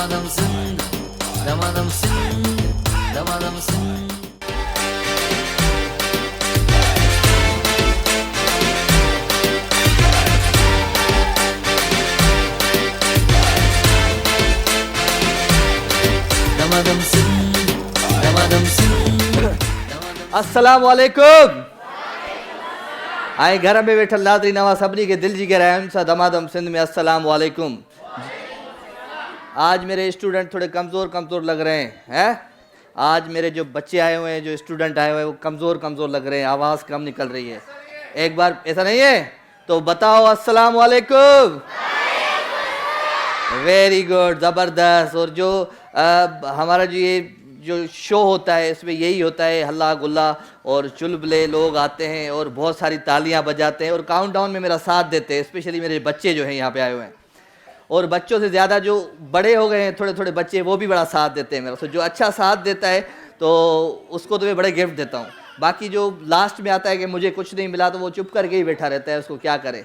दमादम सिंध, दमादम सिंध, दमादम सिंध। दमादम सिंध, दमादम सिंध। अस्सलाम वालेकुम। आए घर में वेठल नाज़रीन नवा सभिनी के दिल जी गहराइयुनि सां दमादम सिंध में अस्सलाम वालेकुम। आज मेरे स्टूडेंट थोड़े कमज़ोर लग रहे हैं। आज मेरे जो बच्चे आए हुए हैं, जो स्टूडेंट आए हुए हैं, वो कमज़ोर लग रहे हैं, आवाज़ कम निकल रही है। एक बार ऐसा नहीं है तो बताओ अस्सलाम वालेकुम। वेरी गुड, ज़बरदस्त। और जो हमारा जो ये जो शो होता है इसमें यही होता है, हल्ला गुल्ला और चुलबुले लोग आते हैं और बहुत सारी तालियां बजाते हैं और काउंटडाउन में मेरा साथ देते हैं। स्पेशली मेरे बच्चे जो हैं यहाँ पे आए हुए हैं, और बच्चों से ज़्यादा जो बड़े हो गए हैं थोड़े बच्चे, वो भी बड़ा साथ देते हैं मेरा। तो जो अच्छा साथ देता है तो उसको तो मैं बड़े गिफ्ट देता हूँ। बाकी जो लास्ट में आता है कि मुझे कुछ नहीं मिला, तो वो चुप करके ही बैठा रहता है, उसको क्या करे।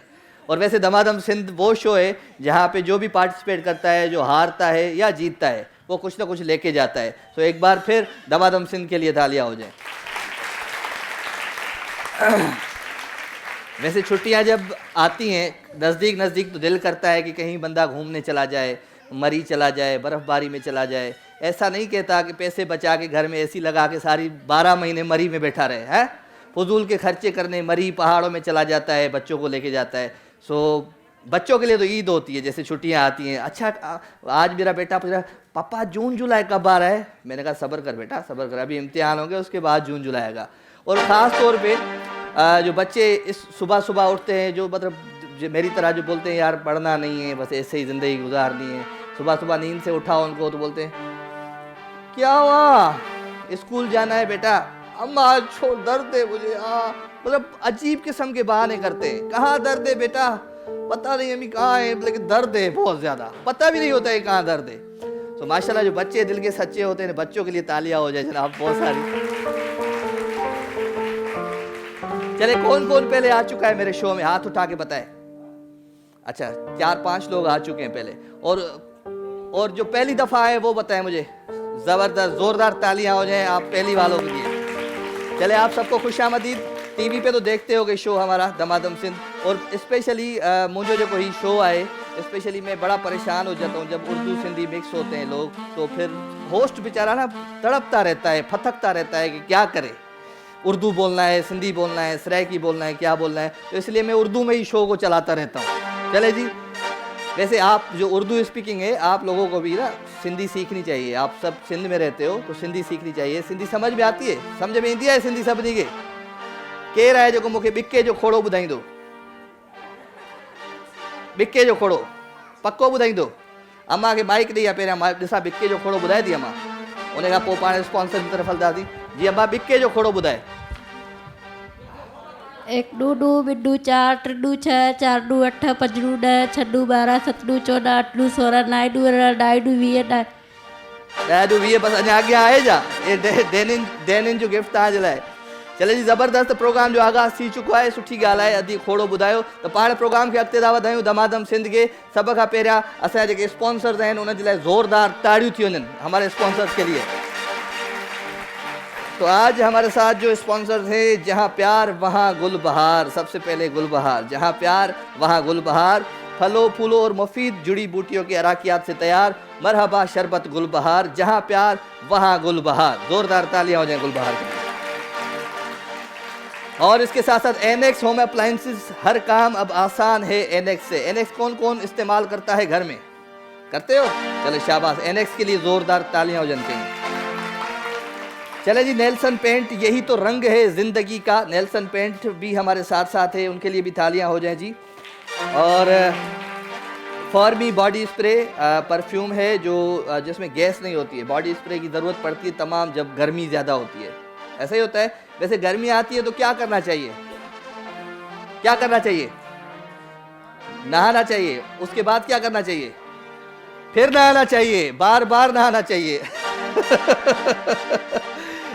और वैसे दमादम सिंध वो शो है जहाँ पे जो भी पार्टिसिपेट करता है, जो हारता है या जीतता है, वो कुछ ना कुछ लेके जाता है। तो एक बार फिर दमादम सिंध के लिए तालियां हो जाए। वैसे छुट्टियां जब आती हैं नज़दीक तो दिल करता है कि कहीं बंदा घूमने चला जाए, मरी चला जाए, बर्फ़बारी में चला जाए। ऐसा नहीं कहता कि पैसे बचा के घर में एसी लगा के सारी 12 महीने मरी में बैठा रहे हैं। फजूल के खर्चे करने मरी पहाड़ों में चला जाता है, बच्चों को लेके जाता है। सो बच्चों के लिए तो ईद होती है, जैसे छुट्टियां आती हैं। अच्छा, आज मेरा बेटा पूछ रहा पापा जून जुलाई कब आ रहा है। मैंने कहा सब्र कर बेटा, सब्र कर, अभी इम्तिहान होंगे, उसके बाद जून जुलाई आएगा। और ख़ास तौर पे जो बच्चे इस सुबह उठते हैं, जो मतलब जो मेरी तरह जो बोलते हैं यार पढ़ना नहीं है, बस ऐसे ही ज़िंदगी गुजारनी है, सुबह नींद से उठाओ उनको तो बोलते हैं क्या हुआ, स्कूल जाना है बेटा, अम्मा छोड़, दर्द है मुझे। मतलब अजीब किस्म के बहाने करते हैं। कहाँ दर्द है बेटा, पता नहीं अम्मी कहाँ है, लेकिन दर्द है बहुत ज़्यादा, पता भी नहीं होता है कहाँ दर्द है। तो माशाल्लाह जो बच्चे दिल के सच्चे होते हैं, बच्चों के लिए तालियां हो जाए जनाब, बहुत सारी। चले कौन पहले आ चुका है मेरे शो में, हाथ उठा के बताए। अच्छा 4-5 लोग आ चुके हैं पहले, और जो पहली दफ़ा है वो बताएं मुझे। ज़बरदस्त, ज़ोरदार तालियां हो जाएं आप पहली वालों के लिए। चले आप सबको खुशामदीद। टीवी पे तो देखते होगे शो हमारा दमादम सिंध, और स्पेशली मुझे जो कोई शो आए, स्पेशली मैं बड़ा परेशान हो जाता हूँ जब उर्दू सिंधी मिक्स होते हैं लोग। तो फिर होस्ट बेचारा ना तड़पता रहता है, फथकता रहता है कि क्या करे, उर्दू बोलना है, सिंधी बोलना है, सराइकी बोलना है, क्या बोलना है। तो इसलिए मैं उर्दू में ही शो को चलाता रहता हूँ। चले जी, वैसे आप जो उर्दू स्पीकिंग है, आप लोगों को भी ना सिंधी सीखनी चाहिए। आप सब सिंध में रहते हो तो सिंधी सीखनी चाहिए। सिंधी समझ में आती है, समझ में ईंदी है सिंधी सभिनी खे? केर आहे जो मूंखे ॿिके जो खोड़ो ॿुधाईंदो? ॿिके जो खोड़ो पक्को ॿुधाईंदो? अम्मा खे माइक ॾेई आहे, पहिरियां मां ॾिसां ॿिके जो खोड़ो ॿुधाए थी अम्मा, उन खां पोइ पाण स्पॉन्सर की तरफ़ हलंदासीं। जी अम्मा ॿिके जो खोड़ो ॿुधाए। 1 2 2 2 4 3 2 6 4 2 8 5 2 10 6 2 12 7 2 14 8 2 16 9 2 10 2 20 10 2 20 बसि अञा अॻियां आहे छा? ये डेनिन जो गिफ्ट तव्हांजे लाइ। चले जी, ज़बरदस्त प्रोग्राम जो आगाज़ थी चुको है, सुठी ॻाल्हि आहे। अदी खोड़ो ॿुधायो तो पाण प्रोग्राम खे अॻिते था वधायूं दमादम सिंध के। सब खां पहिरियां असांजा जेके स्पॉन्सर्स आहिनि उन जे लाइ ज़ोरदार ताड़ियूं थी वञनि हमारे स्पॉन्सर्स के लिए। तो आज हमारे साथ जो स्पॉन्सर्स हैं, जहाँ प्यार वहाँ गुलबहार। सबसे पहले गुलबहार, जहाँ प्यार वहाँ गुलबहार, फलों फूलों और मुफीद जुड़ी बूटियों के अराकियात से तैयार मरहबा शरबत गुलबहार, जहाँ प्यार वहाँ गुलबहार। ज़ोरदार तालियां हो जाए गुलबहार के। और इसके साथ साथ एनेक्स होम अप्लायंसेस, हर काम अब आसान है एनेक्स से। एनेक्स कौन इस्तेमाल करता है घर में? करते हो? चलो शाबाश, एनेक्स के लिए ज़ोरदार तालियां हो जाए। चले जी, नेल्सन पेंट, यही तो रंग है ज़िंदगी का। नेल्सन पेंट भी हमारे साथ है, उनके लिए भी तालियां हो जाएं जी। और फॉर्मी बॉडी स्प्रे परफ्यूम है जो जिसमें गैस नहीं होती है। बॉडी स्प्रे की ज़रूरत पड़ती है तमाम जब गर्मी ज़्यादा होती है, ऐसा ही होता है। वैसे गर्मी आती है तो क्या करना चाहिए? क्या करना चाहिए? नहाना चाहिए। उसके बाद क्या करना चाहिए? फिर नहाना चाहिए, बार बार नहाना चाहिए।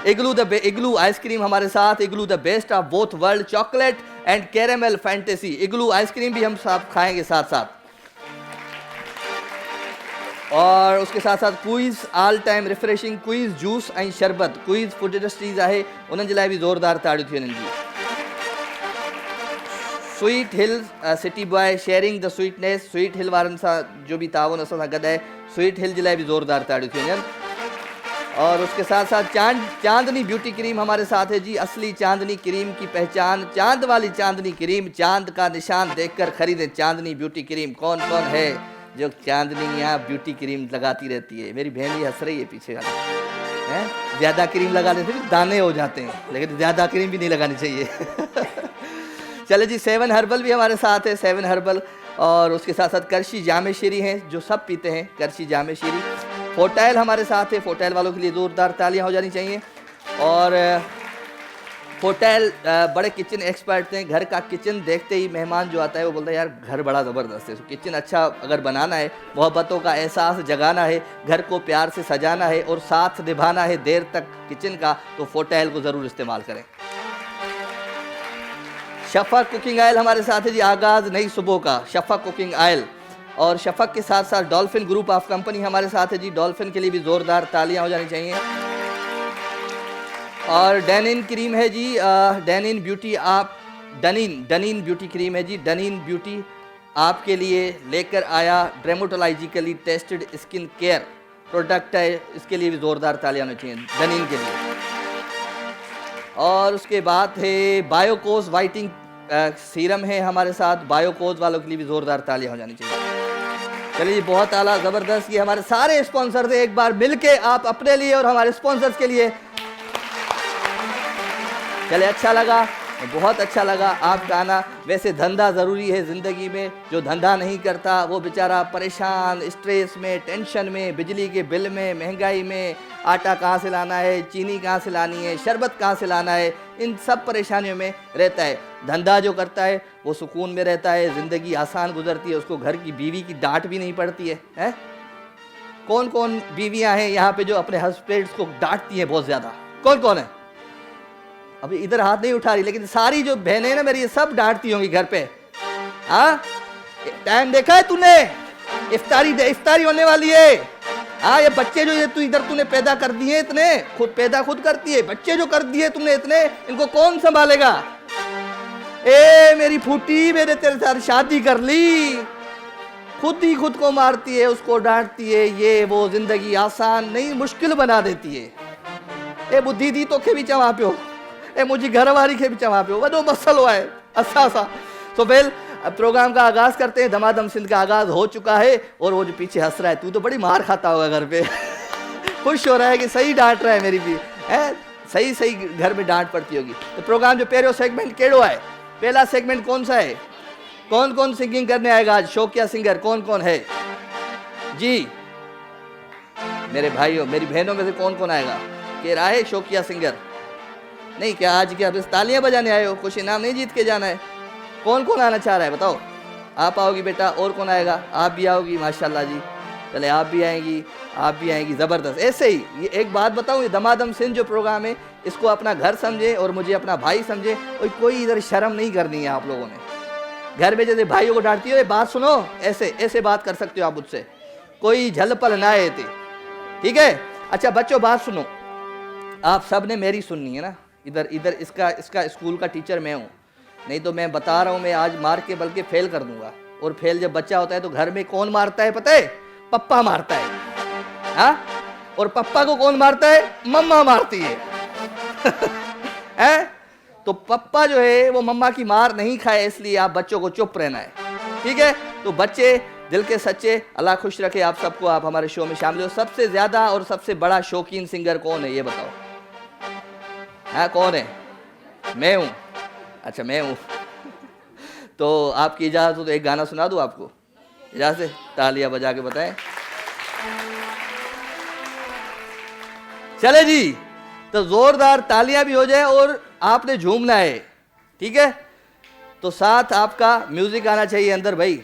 इग्लू आइसक्रीम हमारे साथ। Igloo the best of both world, chocolate and caramel fantasy. Igloo ice cream भी हम साथ खाएंगे साथ साथ। और उसके साथ साथ quiz all time refreshing quiz juice ऐं शरबत क्विज़ फूड इंडस्ट्रीज़ आहे, उन्हनि जे लाइ बि ज़ोरदार ताड़ियूं थी वञनि जी। Sweet hill city boy sharing the sweetness, sweet hill वारनि सां जो भी ताउन असां सां गॾु आहे, स्वीट हिल जे लाइ भी ज़ोरदार ताड़ियूं थी वञनि। और उसके साथ साथ चांदनी ब्यूटी क्रीम हमारे साथ है जी। असली चांदनी क्रीम की पहचान, चांद वाली चांदनी क्रीम, चांद का निशान देखकर खरीदें चांदनी ब्यूटी क्रीम। कौन कौन है जो चांदनी या ब्यूटी क्रीम लगाती रहती है? मेरी बहन ही हंस रही है पीछे वाली है। ज़्यादा क्रीम लगाने से भी दाने हो जाते हैं, लेकिन ज़्यादा क्रीम भी नहीं लगानी चाहिए। चले जी, 7 हर्बल भी हमारे साथ है, 7 हर्बल। और उसके साथ साथ करशी जामेश्वरी हैं जो सब पीते हैं, करशी जामेश्वरी। फोटाइल हमारे साथ है, फोटाइल वालों के लिए ज़ोरदार तालियां हो जानी चाहिए। और फोटाइल बड़े किचन एक्सपर्ट हैं। घर का किचन देखते ही मेहमान जो आता है वो बोलता है यार घर बड़ा ज़बरदस्त है। किचन अच्छा अगर बनाना है, मोहब्बतों का एहसास जगाना है, घर को प्यार से सजाना है और साथ निभाना है देर तक किचन का, तो फोटाइल को ज़रूर इस्तेमाल करें। शफ़क़ कुकिंग ऑयल हमारे साथ है जी। आगाज़ नई सुबह का शफ़क़ कुकिंग ऑयल। और शफ़क़ के साथ साथ डॉल्फिन ग्रुप ऑफ कंपनी हमारे साथ है जी। डॉल्फिन के लिए भी ज़ोरदार तालियां हो जानी चाहिए। और डेनिन क्रीम है जी, डेनिन ब्यूटी आप डनिन ब्यूटी क्रीम है जी। डनिन ब्यूटी आपके लिए लेकर आया डेर्मेटोलॉजिकली टेस्टेड स्किन केयर प्रोडक्ट है, इसके लिए भी ज़ोरदार तालियां होनी चाहिए डनिन के लिए। और उसके बाद है बायोकोस वाइटिंग सीरम है हमारे साथ, बायोकोस वालों के लिए भी ज़ोरदार तालियां हो जानी चाहिए। चलिए, बहुत आला, ज़बरदस्त। ये हमारे सारे स्पॉन्सर थे, एक बार मिलके आप अपने लिए और हमारे स्पॉन्सर्स के लिए। चले, अच्छा लगा, बहुत अच्छा लगा आपका आना। वैसे धंधा ज़रूरी है ज़िंदगी में, जो धंधा नहीं करता वो बेचारा परेशान, स्ट्रेस में, टेंशन में, बिजली के बिल में, महंगाई में, आटा कहाँ से लाना है, चीनी कहाँ से लानी है, शरबत कहाँ से लाना है, इन सब परेशानियों में रहता है। धंधा जो करता है वो सुकून में रहता है, ज़िंदगी आसान गुजरती है, उसको घर की बीवी की डांट भी नहीं पड़ती है? कौन कौन बीवियाँ हैं यहाँ पे जो अपने हस्बैंड्स को डांटती हैं बहुत ज़्यादा? कौन कौन है? अभी इधर हाथ नहीं उठा रही, लेकिन सारी जो बहनें हैं ना मेरी, ये सब डांटती होंगी घर पे। हाँ, टाइम देखा है तूने? इफ्तारी होने वाली है। हाँ, ये बच्चे जो ये तूने पैदा कर दिए, इतने खुद करती है, बच्चे जो कर दिए तुमने इतने, इनको कौन संभालेगा? ए मेरी फूटी, मैंने तेरे साथ शादी कर ली, खुद ही खुद को मारती है, उसको डांटती है, ये वो, जिंदगी आसान नहीं मुश्किल बना देती है। ए बुद्धि दी तो खे भी चवा पियो, ए मुझी घर वारी खे भी चवा पियो, वो मसलो है असा सा। तो वेल, अब प्रोग्राम का आगाज़ करते हैं। धमाधम सिंध का आगाज़ हो चुका है। और वो जो पीछे हंस रहा है, तू तो बड़ी मार खाता होगा घर पे। खुश हो रहा है कि सही डांट रहा है मेरी भी, है सही घर में डांट पड़ती होगी। तो प्रोग्राम जो पहिरियों सेगमेंट केड़ो है? पहला सेगमेंट कौन सा है? कौन कौन सिंगिंग करने आएगा आज? शौकिया सिंगर कौन कौन है जी? मेरे भाइयों, मेरी बहनों में से कौन कौन आएगा? कह रहा है शौकिया सिंगर नहीं क्या? आज क्या बस तालियां बजाने आए हो? कुछ इनाम नहीं जीत के जाना है? कौन कौन आना चाह रहा है बताओ? आप आओगी बेटा, और कौन आएगा? आप भी आओगी, माशाल्लाह जी। चले, आप भी आएंगी, ज़बरदस्त। ऐसे ही ये एक बात बताऊँ, ये दमादम सिंध जो प्रोग्राम है, इसको अपना घर समझे और मुझे अपना भाई समझे। और कोई इधर शर्म नहीं करनी है आप लोगों ने। घर में जैसे भाइयों को डांटती हो, बात सुनो, ऐसे बात कर सकते हो आप मुझसे, कोई झल पल ना आए थे, ठीक है? अच्छा बच्चों, बात सुनो, आप सब ने मेरी सुननी है ना। इधर इसका स्कूल का टीचर मैं हूँ, नहीं तो मैं बता रहा हूँ, मैं आज मार के बल्कि फेल कर दूंगा। और फेल जब बच्चा होता है तो घर में कौन मारता है पता है? पप्पा मारता है। हाँ, और पप्पा को कौन मारता है? मम्मा मारती है। हैं? तो पप्पा जो है वो मम्मा की मार नहीं खाए, इसलिए आप बच्चों को चुप रहना है, ठीक है? तो बच्चे दिल के सच्चे, अल्लाह खुश रखे आप सबको। आप हमारे शो में शामिल हो। सबसे ज्यादा और सबसे बड़ा शौकीन सिंगर कौन है ये बताओ? हाँ, कौन है? मैं हूँ। अच्छा, मैं हूँ। तो आपकी इजाज़त हो तो एक गाना सुना दूँ आपको? इजाज़त है? तालियां बजा के बताएं। चले जी, तो जोरदार तालियां भी हो जाए और आपने झूमना है, ठीक है? तो साथ आपका म्यूजिक आना चाहिए अंदर भाई।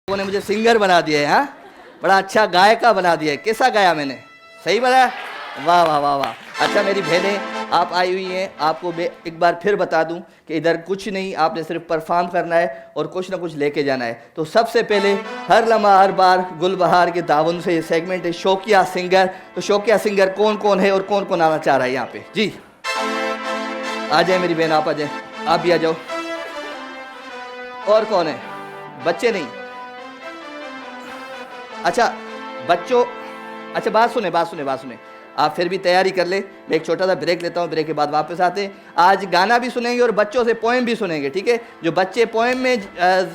लोगों ने मुझे सिंगर बना दिया है, हाँ, बड़ा अच्छा गायका बना दिया है। कैसा गाया मैंने, सही बताया? वाह वाह वाह वाह। अच्छा मेरी बहनें आप आई हुई हैं, आपको मैं एक बार फिर बता दूं कि इधर कुछ नहीं, आपने सिर्फ परफॉर्म करना है और कुछ ना कुछ लेके जाना है। तो सबसे पहले हर लम्हा हर बार गुलबहार के ताउन से ये सेगमेंट है शौकिया सिंगर। तो शौकिया सिंगर कौन कौन है और कौन कौन आना चाह रहा है यहाँ पे? जी आ जाए मेरी बहन, आप आ जाए, आप भी आ जाओ। और कौन है? बच्चे नहीं, अच्छा बच्चों, अच्छा बात सुने बात सुने बात सुने, आप फिर भी तैयारी कर ले। मैं एक छोटा सा ब्रेक लेता हूँ, ब्रेक के बाद वापस आते हैं। आज गाना भी सुनेंगे और बच्चों से पोएम भी सुनेंगे, ठीक है? जो बच्चे पोएम में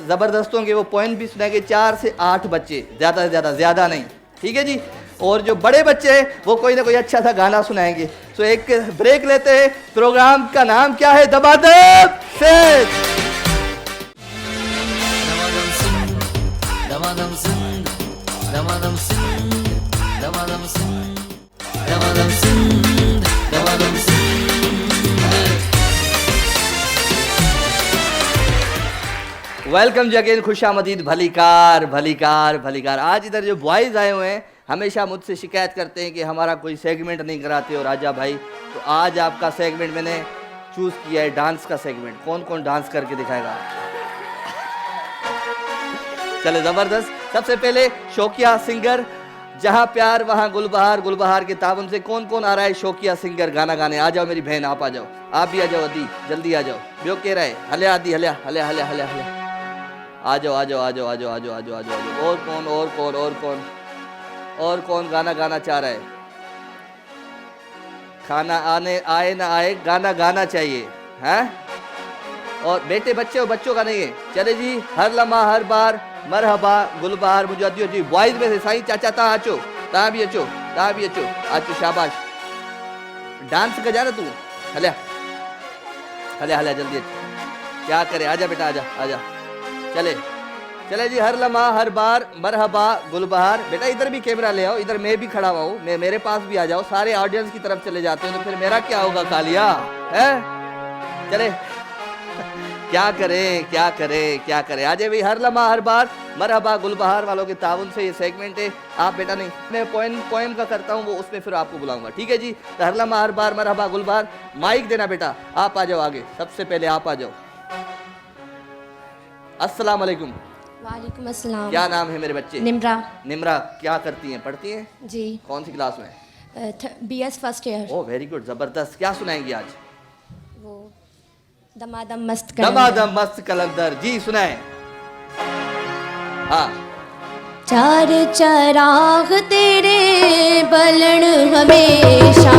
ज़बरदस्त होंगे वो पोएम भी सुनेंगे। 4 से 8 बच्चे, ज़्यादा से ज़्यादा नहीं, ठीक है जी? और जो बड़े बच्चे हैं वो कोई ना कोई अच्छा सा गाना सुनाएंगे। तो एक ब्रेक लेते हैं। प्रोग्राम का नाम क्या है? दमादम से दमादम सिंह, दमादम सिंह, दमादम सिंह, दमादम सिंह, दमादम सिंह। वेलकम जी अगेन, खुशामदीद, भलीकार भलीकार भलीकार। आज इधर जो बॉयज़ आए हुए हैं हमेशा मुझसे शिकायत करते हैं कि हमारा कोई सेगमेंट नहीं कराते। और राजा भाई, तो आज आपका सेगमेंट मैंने चूज़ किया है, डांस का सेगमेंट। कौन कौन डांस करके दिखाएगा? चले ज़बरदस्त। सबसे पहले शौकिया सिंगर, जहाँ प्यार वहाँ गुलबहार, गुलबहार के ताबन से कौन कौन आ रहा है शौकिया सिंगर गाना गाने? आ जाओ मेरी बहन, आप आ जाओ, आप भी आ जाओ। अदी जल्दी आ जाओ, ब्यो कह रहा है हले आदि, हले हले हले हले हले, आ जाओ आ जाओ आ जाओ आ जाओ आ जाओ आ जाओ आ जाओ। और कौन और कौन और कौन और कौन गाना गाना चाह रहा है? खाना आने आए ना आए, गाना गाना चाहिए, हैं? और बेटे बच्चे हो, बच्चों का नहीं है। चले जी, हर लम्हा हर बार मरहबा गुलबहार मुजादियो जी। बॉयज में से साईं चाचा ता आचो, ता भी अचो, ता भी अचो, आचो, शाबाश। डांस का जाना तू, हले हले हले जल्दी, क्या करे? आजा बेटा, आजा आजा, चले चले जी। हर लम्हा हर बार मरहबा गुलबहार। बेटा इधर भी कैमरा ले आओ, इधर मैं भी खड़ा हुआ हूँ, मैं मेरे पास भी आ जाओ। सारे ऑडियंस की तरफ चले जाते हो तो फिर मेरा क्या होगा कालिया, है? चले क्या करे क्या करे क्या करे? आ जाए भाई। हर लम्हा हर बार मरहबा गुलबहार वालों के ताउन से ये सेगमेंट है। आप बेटा नहीं, मैं पोएम का करता हूँ, वो उसमें फिर आपको बुलाऊंगा, ठीक है जी? तो हर लम्हा हर बार मरहबा गुलबहार। माइक देना बेटा, आप आ जाओ आगे, सबसे पहले आप आ जाओ। अस्सलाम वालेकुम। वालेकुम अस्सलाम। क्या नाम है मेरे बच्चे? निम्रा। निम्रा, क्या करती हैं, पढ़ती हैं? जी। कौन सी क्लास में? BS first year. Oh very good, जबरदस्त। क्या सुनाएंगी आज? वो दमादम मस्त दमादम मस्त कलंदर जी, सुनाए। हाँ। चार चराग तेरे बलन हमेशा,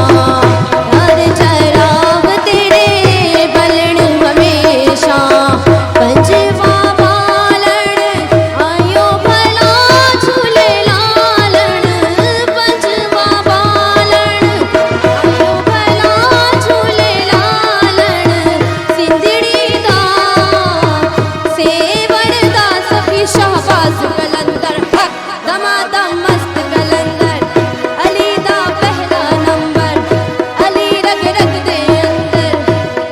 चार चराग तेरे बलन हमेशा, पंजवा बालन आयो भला झूले लालन, पंजवा बालन आयो भला झूले लालन, सिंधड़ी दा सेवर दा सखी शाहबाज कलंदर, दमादम मस्त कलंदर, अली दा पहला नंबर, अली रग रग दे अंदर,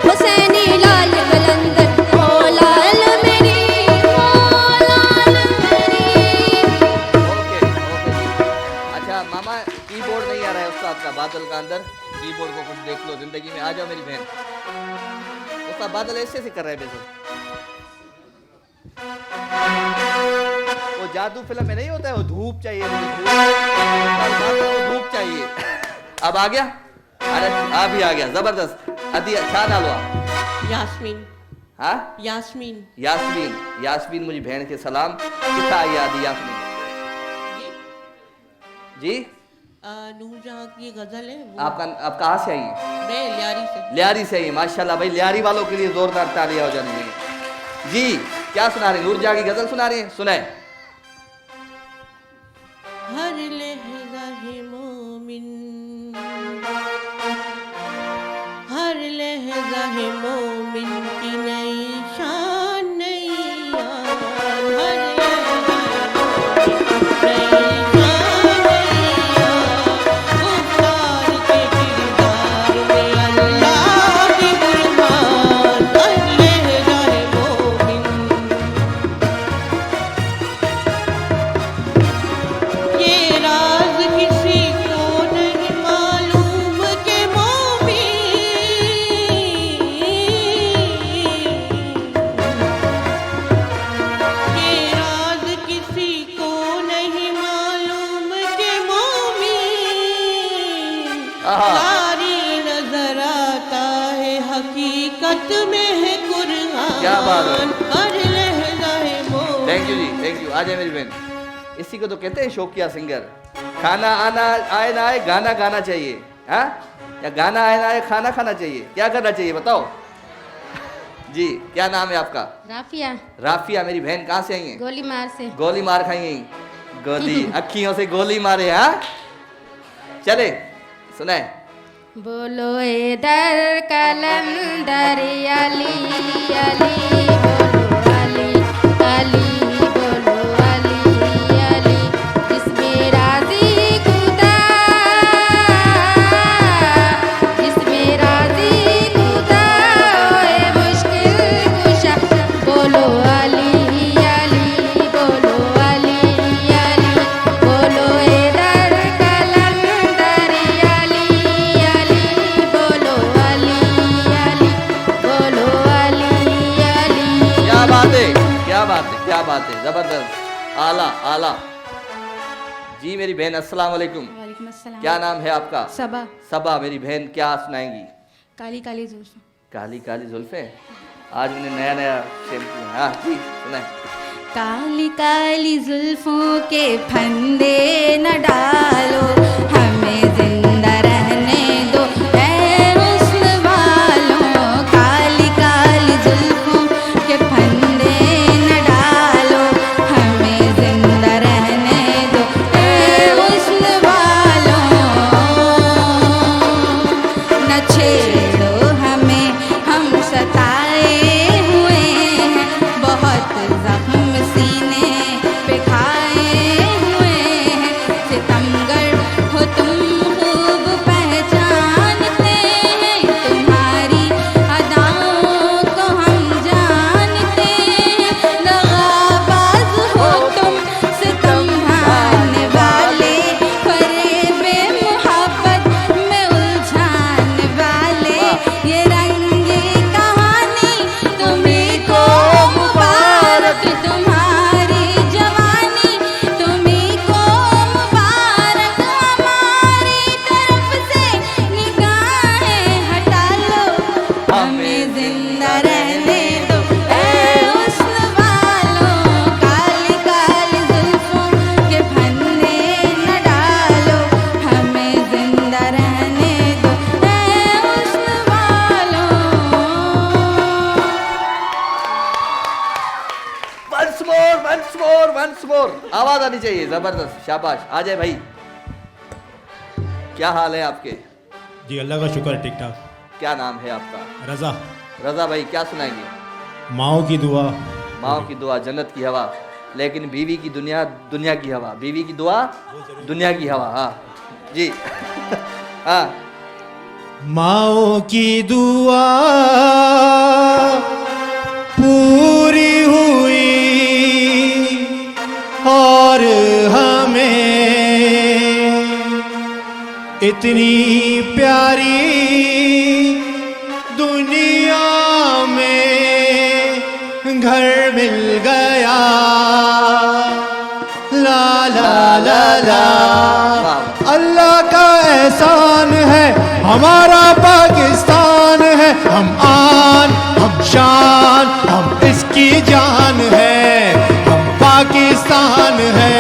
हुसैनी लाल कलंदर, ओ लाल मेरी, ओ लाल मेरी। Okay okay. अच्छा मामा, कीबोर्ड नहीं आ रहा है उस्ताद का, बादल का अंदर कीबोर्ड को कुछ देख लो जिंदगी में। आ जाओ मेरी बहन। उस्ताद बादल ऐसे से कर रहे हैं वैसे। वो जादू फिल्म में नहीं होता है, वो धूप चाहिए मुझे, धूप, धूप चाहिए। अब आ गया? अरे आ भी आ गया, जबरदस्त। अदी अच्छा ना लो। यास्मीन। हाँ यास्मीन। यास्मीन, यास्मीन मुझे बहन के सलाम। कितना आई आदि यास्मीन जी? नूरजहां की गजल है वो। आप कहाँ से आई हैं? मैं लियारी से। लियारी से आई हैं, माशाल्लाह भाई। लियारी वालों के लिए जोरदार तालियां हो जानी चाहिए जी। क्या सुना रहे हैं? नूरजहां की गजल सुना रहे हैं, सुनाए। हर लहजा है मोमिन, हर लहजा है मोमिन की नई शान नई याद, हर लहजा है मोमिन नई शान नई याद, गुफ्तार के किरदार में अल्लाह की बुरहान, हर लहजा है मोमिन। क्या बात है। हर लहज़ाए मोर। थैंक यू जी, थैंक यू। आ जाए मेरी बहन, इसी को तो कहते हैं शौकिया सिंगर। खाना आना आए ना आए, गाना गाना चाहिए, हाँ? या गाना आए ना आए, खाना खाना चाहिए, क्या करना चाहिए बताओ जी। क्या नाम है आपका? राफिया राफिया। मेरी बहन कहाँ से आई है? गोली मार से। गोली मार खाई, गोली अखियों से गोली मारे, हाँ? चले सुनाए। बोलो इधर कलंदर अली अली, बोलो अली अली, बोलो अली अली, जिसमें राज़ी खुदा, जिसमें राज़ी खुदा होए मुश्किल कुशा। बोलो अली अली, बोलो अली अली, बोलो इधर कलंदर अली अली, बोलो अली अली, बोलो अली अली। क्या बात है, क्या बात है, क्या बात है, जबरदस्त, आला आला। जी मेरी बहन अस्सलाम वालेकुम, वालेकुम अस्सलाम। क्या नाम है आपका? सबा। सबा। मेरी बहन क्या सुनाएंगी? काली काली जुल्फ। काली काली जुल्फे। आज मैंने नया नया शेर किया, हाँ जी सुनाए। काली काली जुल्फों के फंदे न डालो, हमें जिंदा रहने दो ऐ हुस्न वालों। काली काली जुल्फों के फंदे न डालो, हमें जिंदा रहने दो ऐ हुस्न वालों। न छेड़ो हमें, हम सताए हुए हैं, बहुत जख्म सीने पे खाए हुए हैं। सितमगर हो तुम खूब पहचानते हैं, तुम्हारी अदाओं को हम जानते हैं। दगाबाज हो तुम, सितम ढाने वाले, फरेबे मोहब्बत में उलझाने वाले। ये रंगी कहानी तुम्हीं को मुबारक, तुम्हारी जवानी तुम्हीं को मुबारक। हमारी तरफ से निगाहें हटा लो, हमें जिंदा रहने दो ऐ हुस्न वालों। काली काली जुल्फों के फंदे न डालो, हमें जिंदा रहने दो ऐ हुस्न वालों। Once more, once more, once more. आवाज आनी चाहिए, जबरदस्त, शाबाश। आ जाए भाई, क्या हाल है आपके? जी अल्लाह का शुक्र, ठीक ठाक। क्या नाम है आपका? रज़ा। रजा भाई क्या सुनाएंगे? माओ की दुआ। माँ की दुआ जन्नत की हवा, लेकिन बीवी की दुनिया दुनिया की हवा। बीवी की दुआ दुनिया की हवा, हाँ जी हाँ। माओ की दुआ पूरी हुई और हमें इतनी प्यारी दुनिया में घर मिल गया। ला ला ला ला, अल्लाह का एहसान है, हमारा पाकिस्तान है। हम आन, हम शान, हम इसकी जान है, हम पाकिस्तान है।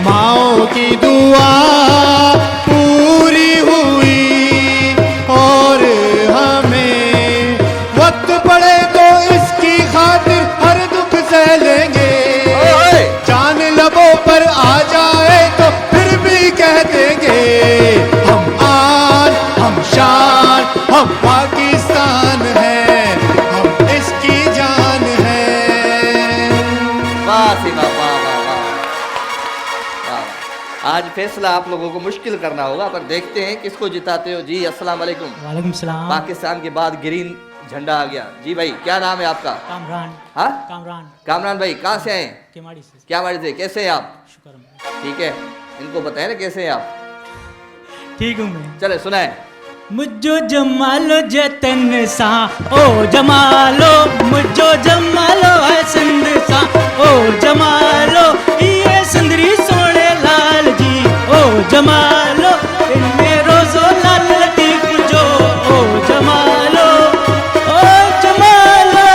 माओ की दुआ पूरी हुई और हमें वक्त पड़े तो इसकी खातिर हर दुख सह लेंगे। जान लबों पर आ जाए तो फिर भी कह देंगे हम आन, हम शान, हम पाकिस्तान है, हम इसकी जान है। वाह सी वाह, वाह वाह वाह वाह। आज फैसला आप लोगों को मुश्किल करना होगा, पर देखते हैं किसको जिताते हो। जी अस्सलाम वालेकुम। वालेकुम सलाम। पाकिस्तान के बाद ग्रीन झंडा आ गया। जी भाई क्या नाम है आपका? कामरान। हाँ कामरान। कामरान भाई कहाँ से आए? केमाड़ी से। क्या बात है, कैसे हैं आप? शुक्र। ठीक है, इनको बताए ना कैसे हैं आप। ठीक हूँ मैं। चले सुनाए। मुझो जमालो जतन सा ओ जमालो, मुझो जमालो है सिंध सा ओ जमालो, ये सुंदरी सोने लाल जी ओ जमालो, इनमें रोजो लाल लतीफ जो ओ जमालो, ओ जमालो,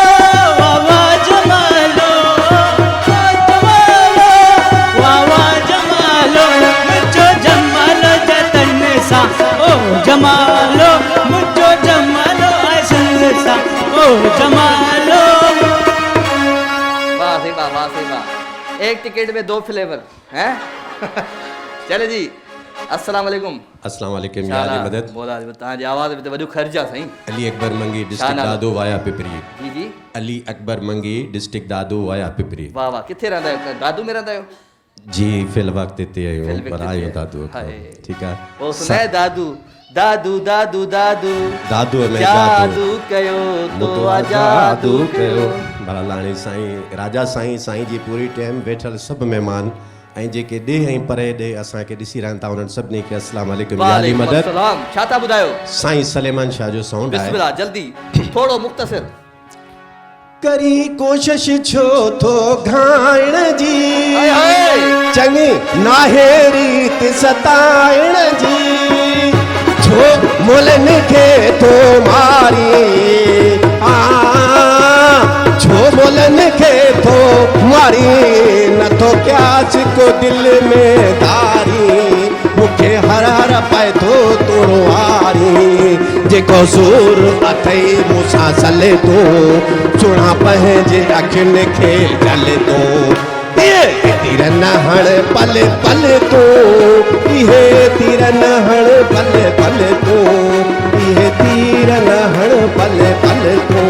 एक टिकट में 2 फ्लेवर हैं। चले जी, अस्सलाम वालेकुम। अस्सलाम वालेकुम या अली मदद। बोला तव्हांजी आवाज़ में त वॾो खर्चा साईं। अली अकबर मंगी डिस्ट्रिक्ट नालो? दादो वाया पिपरी। जी जी, अली अकबर मंगी डिस्ट्रिक्ट दादो वाया पिपरी। वाह वाह, किथे रहंदा आहियो? दादू में रहंदा आहियो? जी फिल वक्त हिते आहियूं फिल वक्त पर हिते आहियूं आहियो। दादू हाय। ठीकु आहे। वो सुनाए दादू दादू दादू दादू दादू में जादू कयो तो आजादू कयो। भला लाणे साईं राजा साईं साईं जी पूरी टाइम वेठल सभु महिमान ऐं जेके ॾे ऐं परे ॾे असांखे ॾिसी रहनि था उन्हनि सभिनी खे अस्सलाम वालेकुम या अली वालेकुम मदद। अस्सलाम। छा था ॿुधायो? साईं सलेमान शाह जो साउंड आहे। बिस्मिल्लाह, जल्दी थोड़ो मुख्तसर। करी कोशिश छो थो घाइण जी, हाय हाय। चङी नाहे रीत सताइण जी, छो मुलनि खे थो मारी, छो मुलनि खे थो मारी, नथो क्यास को दिल में धारी, मूंखे हर हर पाए थो तोड़ो वारी, जेको सूर अथई मूंसां सले थो, चुणा पंहिंजे अखियुनि खे जले थो, इहे तीर न हण पल पल तो, इहे तीर न हण पल पल तो, इहे तीर न हण पल पल तो,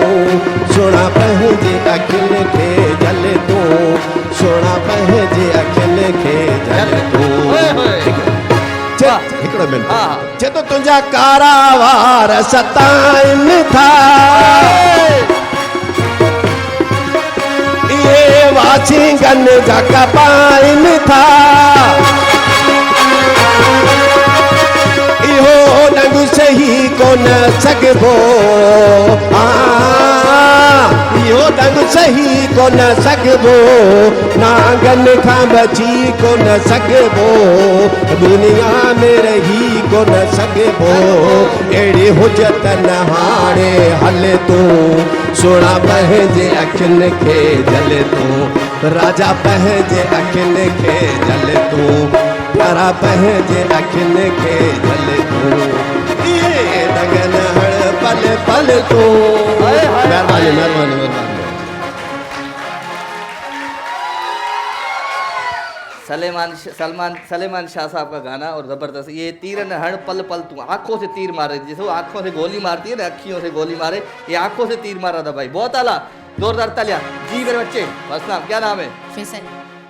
सोना पंहिंजे अखियुनि खे जले थो, सोना पंहिंजे अखियुनि खे जले थो। हिकिड़ो मिनट चए तो तुंहिंजा कारा वार सताइनि था, इहे वाछिंगन जा कपाइनि था, इहो ॾंग सही कोन सघिबो, इहो ॾंग सही कोन सघिबो, नांगनि खां बची कोन सघिबो, दुनिया में रही कोन सघिबो, अहिड़ी हुजत न हाणे हले तो, सोना पंहिंजे अखियुनि खे जले तो, राजा पंहिंजे अखियुनि खे जले तो, प्यारा पंहिंजे अखियुनि खे जले तो, इहे ॾंग न हण पल पल तो। महिरबानी महिरबानी महिरबानी। सलेमान शाह साहब का गाना और ज़बरदस्त। ये तीर न हण पल पल तू, आंखों से तीर मारे, जैसे वो आंखों से गोली मारती है ना, अखियों से गोली मारे, ये आंखों से तीर मारा था भाई, बहुत आला, जोरदार तालियां। जी मेरे बच्चे, बस नाम क्या नाम है? फैसल।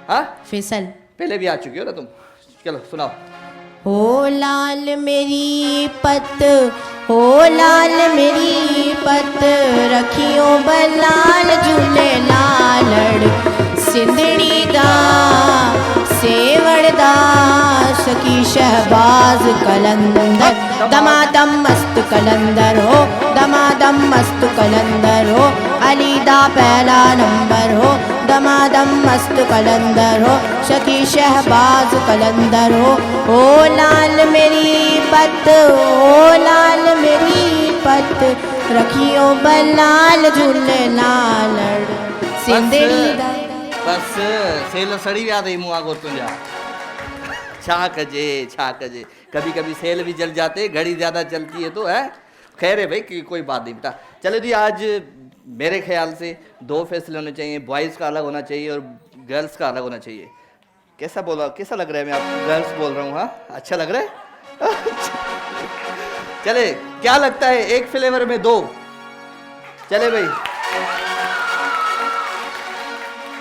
हाँ फैसल। पहले भी आ चुके हो ना तुम, चलो सुनाओ। हो लाल मेरी पत, हो लाल मेरी पत, रखियो बलाल झूले लालड़, सिंधड़ी दा सेवड़ दा, सकी शहबाज कलंदर, दमादम मस्त कलंदर हो, दमादम मस्त कलंदर हो, अली दा पहला नंबर हो, दमादम मस्त कलंदर हो, सकी शहबाज कलंदर हो, ओ लाल मेरी पत, ओ लाल मेरी पत, रखियो बलाल झूले लालड़, सिंधड़ी दा। बस सेल सड़ी विया अथई मुंह आगोर तुंहिंजा, छा कजे, कभी कभी सेल भी जल जाते, घड़ी ज़्यादा चलती है तो है, खैर है भाई कि कोई बात नहीं बेटा। चलो जी, आज मेरे ख्याल से 2 फैसले होने चाहिए, बॉयज़ का अलग होना चाहिए और गर्ल्स का अलग होना चाहिए। कैसा लग रहा है? मैं आपको गर्ल्स बोल रहा हूँ। हाँ अच्छा लग रहा है। चले, क्या लगता है एक फ्लेवर में 2? चले भाई,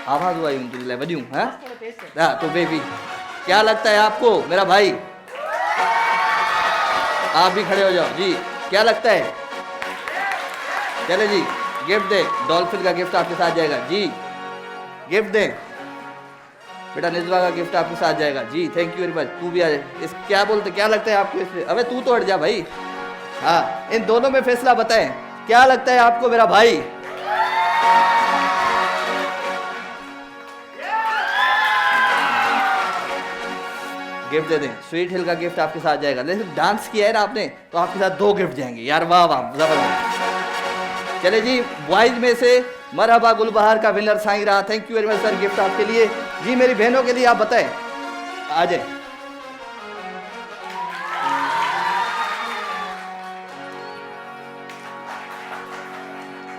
आवाज हुआ तुझे वजूं। हाँ तो बेबी, क्या लगता है आपको मेरा भाई? आप भी खड़े हो जाओ जी, क्या लगता है? चले जी, गिफ्ट दे, डॉल्फिन का गिफ्ट आपके साथ जाएगा जी, गिफ्ट दे बेटा, निजवा का गिफ्ट आपके साथ जाएगा जी, थैंक यू वेरी मच। तू भी आ जाए। इस क्या बोलते, क्या लगता है आपको इसमें? अबे तू तो हट जा भाई। हाँ, इन दोनों में फैसला बताएं, क्या लगता है आपको मेरा भाई? गिफ्ट दे दें, स्वीट हिल का गिफ्ट आपके साथ जाएगा। लेकिन डांस किया है ना आपने, तो आपके साथ 2 गिफ्ट जाएंगे यार, वाह वाह जबरदस्त। चले जी, बॉयज में से मरहबा गुलबहार का विनर साईं रहा, thank you very much sir, gift आपके लिए जी। मेरी बहनों के लिए आप बताएं, आ जाए।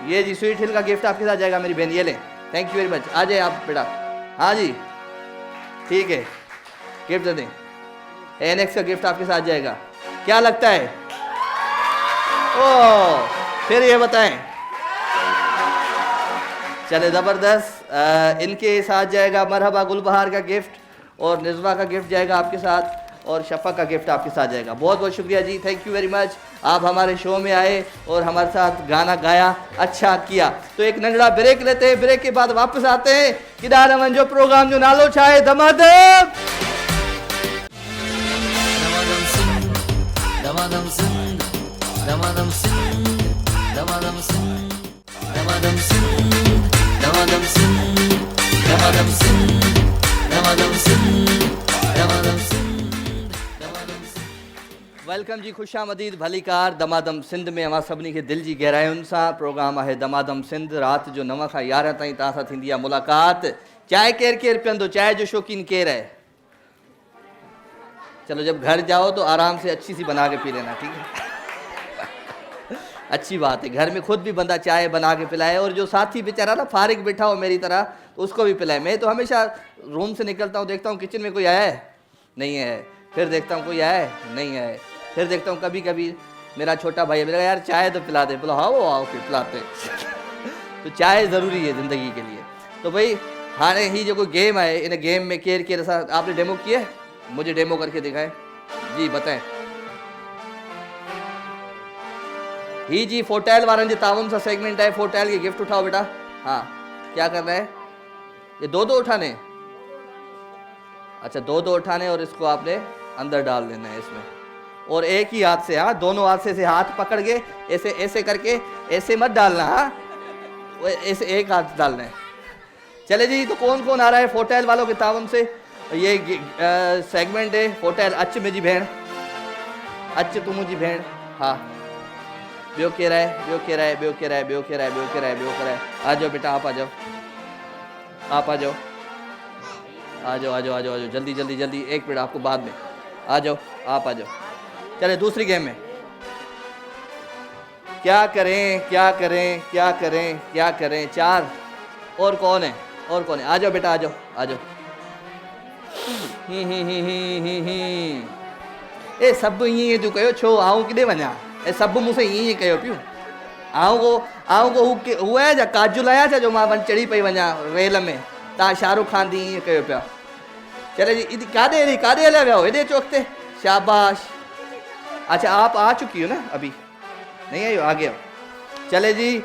ये जी स्वीट हिल का गिफ्ट आपके साथ जाएगा मेरी बहन, ये ले, थैंक यू वेरी मच। आ जाए आप बेटा। हाँ जी, ठीक है, गिफ्ट दे दें। एनेक्स का गिफ्ट आपके साथ जाएगा, क्या लगता है? ओ फिर ये बताएं। चले ज़बरदस्त। इनके साथ जाएगा मरहबा गुलबहार का गिफ्ट, और निज़्मा का गिफ्ट जाएगा आपके साथ, और शफ़ा का गिफ्ट आपके साथ जाएगा। बहुत बहुत शुक्रिया जी, थैंक यू वेरी मच। आप हमारे शो में आए और हमारे साथ गाना गाया, अच्छा किया। तो एक नंगड़ा ब्रेक लेते हैं, ब्रेक के बाद वापस आते हैं किदार अमन जो प्रोग्राम जो नालो छाए दमादम। दमादम सिंध, दमादम सिंध, दमादम सिंध, दमादम सिंध, दमादम सिंध, दमादम सिंध, दमादम सिंध, दमादम सिंध। वेलकम जी, खुशामदीद भलीकार दमादम सिंध में अवां सभिनी खे दिल जी गहरायुनि सां। प्रोग्राम आहे दमादम सिंध। रात जो 9 खां 11 ताईं तव्हां सां थींदी आहे मुलाक़ात। चांहि केरु केरु पीअंदो? चांहि जो शौक़ीन केरु है? चलो जब घर जाओ तो आराम से अच्छी सी बना के पी लेना, ठीक है? अच्छी बात है, घर में खुद भी बंदा चाय बना के पिलाए, और जो साथी बेचारा ना फारिग बैठा हो मेरी तरह, तो उसको भी पिलाए। मैं तो हमेशा रूम से निकलता हूँ, देखता हूँ किचन में कोई आया है, नहीं है, फिर देखता हूँ कोई आया है, नहीं है, फिर देखता हूँ कभी कभी मेरा छोटा भाई है, मेरा यार चाय तो पिला दे, बोला हाँ वो आओ फिर पिलाते। तो चाय ज़रूरी है ज़िंदगी के लिए। तो भाई हाणे ही जो कोई गेम है, इन गेम में केर केर असां आपने डेमो किया है? मुझे डेमो करके दिखाएं जी, बताएं। ही जी फोटैल वारन जे ताउन सा सेगमेंट है। फोटैल के गिफ्ट उठाओ बेटा। हाँ, क्या करना है? ये दो उठाने, अच्छा 2 उठाने, और इसको आपने अंदर डाल देना है इसमें, और एक ही हाथ से, हाँ दोनों हाथ से हाथ पकड़ के ऐसे ऐसे करके, ऐसे मत डालना, हाँ ऐसे एक हाथ डालना है। चले जी, तो कौन कौन आ रहा है फोटैल वालों के ताउन से? ये सेगमेंट है फोटैल। अच मुंहिंजी भेण, अच तू मुंहिंजी भेण। हाँ, ॿियो केरु आहे? ॿियो केरु आहे? ॿियो केरु आहे? ॿियो केरु आहे? ॿियो केरु आहे? ॿियो केरु आहे? आ जाओ बेटा, आप आ जाओ, आप आ जाओ, आ जाओ, आ जाओ, आ जाओ, आ जाओ, जल्दी जल्दी जल्दी, एक मिनट आपको बाद में, आ जाओ, आप आ जाओ। चले दूसरी गेम में क्या करें, क्या करें, क्या करें, क्या करें? 4 और कौन है? और कौन है? आ जाओ बेटा, आ जाओ, आ जाओ। ए सब ईअं तूं कयो छो? आऊं किॾे वञा? ए सब मूंसां ईअं कयो पियूं। आऊं को हू आहे छा काजुल आहियां छा जो मां चढ़ी पई वञा रेल में? तव्हां शाहरुख खान थी ईअं कयो पिया। चले जी, काॾे काॾे हलिया विया हो? हेॾे चौक ते, शाबाश। अच्छा आप आ चुकी हो ना, अभी नहीं आई हो, आगे आओ। चले जी,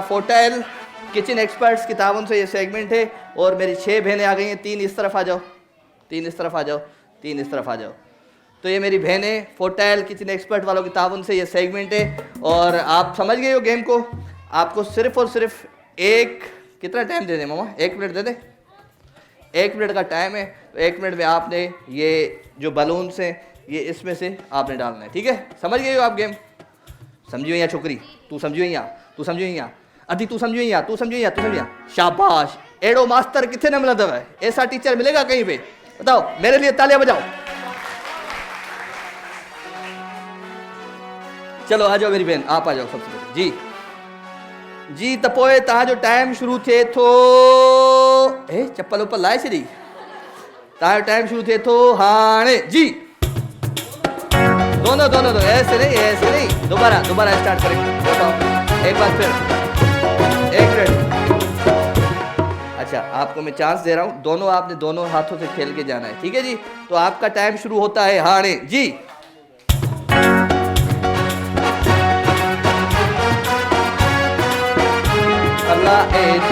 फोटैल किचन एक्सपर्ट्स की ताउन से ये सेगमेंट है, और मेरी 6 बहनें आ गई हैं। 3 इस तरफ आ जाओ, 3 इस तरफ आ जाओ, 3 इस तरफ आ जाओ। तो ये मेरी बहनें फोटैल किचन एक्सपर्ट वालों की ताउन से ये सेगमेंट है, और आप समझ गए हो गेम को। आपको सिर्फ और सिर्फ कितना टाइम दे दें मामा? 1 मिनट दे दे। 1 मिनट का टाइम है, तो 1 मिनट में आपने ये जो बलून्स हैं ये इसमें से आपने डालना है, ठीक है? समझ गए हो आप गेम? समझी हुई छोकरी? तू समझी हुई? तू समझी हुई? अदी तू समझी हुई? तू समझी हुई? तू समझी? शाबाश। एड़ो मास्टर किथे न मिलंदव, ऐसा टीचर मिलेगा कहीं पे? बताओ, मेरे लिए तालियां बजाओ। चलो आ जाओ मेरी बहन, आप आ जाओ सबसे पहले जी। जी त पोइ तव्हांजो टाइम शुरू थिए थो। चप्पल उप्पर लाए छॾी। तव्हांजो टाइम शुरू थिए थो हाणे जी। दोनों दोनों दो, ऐसे नहीं, दोबारा स्टार्ट करेंगे। बताओ एक बार फिर, 1 मिनट। अच्छा, आपको मैं चांस दे रहा हूँ, दोनों आपने दोनों हाथों से खेल के जाना है, ठीक है जी? तो आपका टाइम शुरू होता है हाणे जी। अल्लाह एक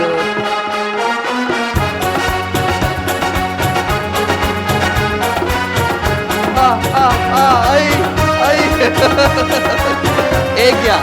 क्या?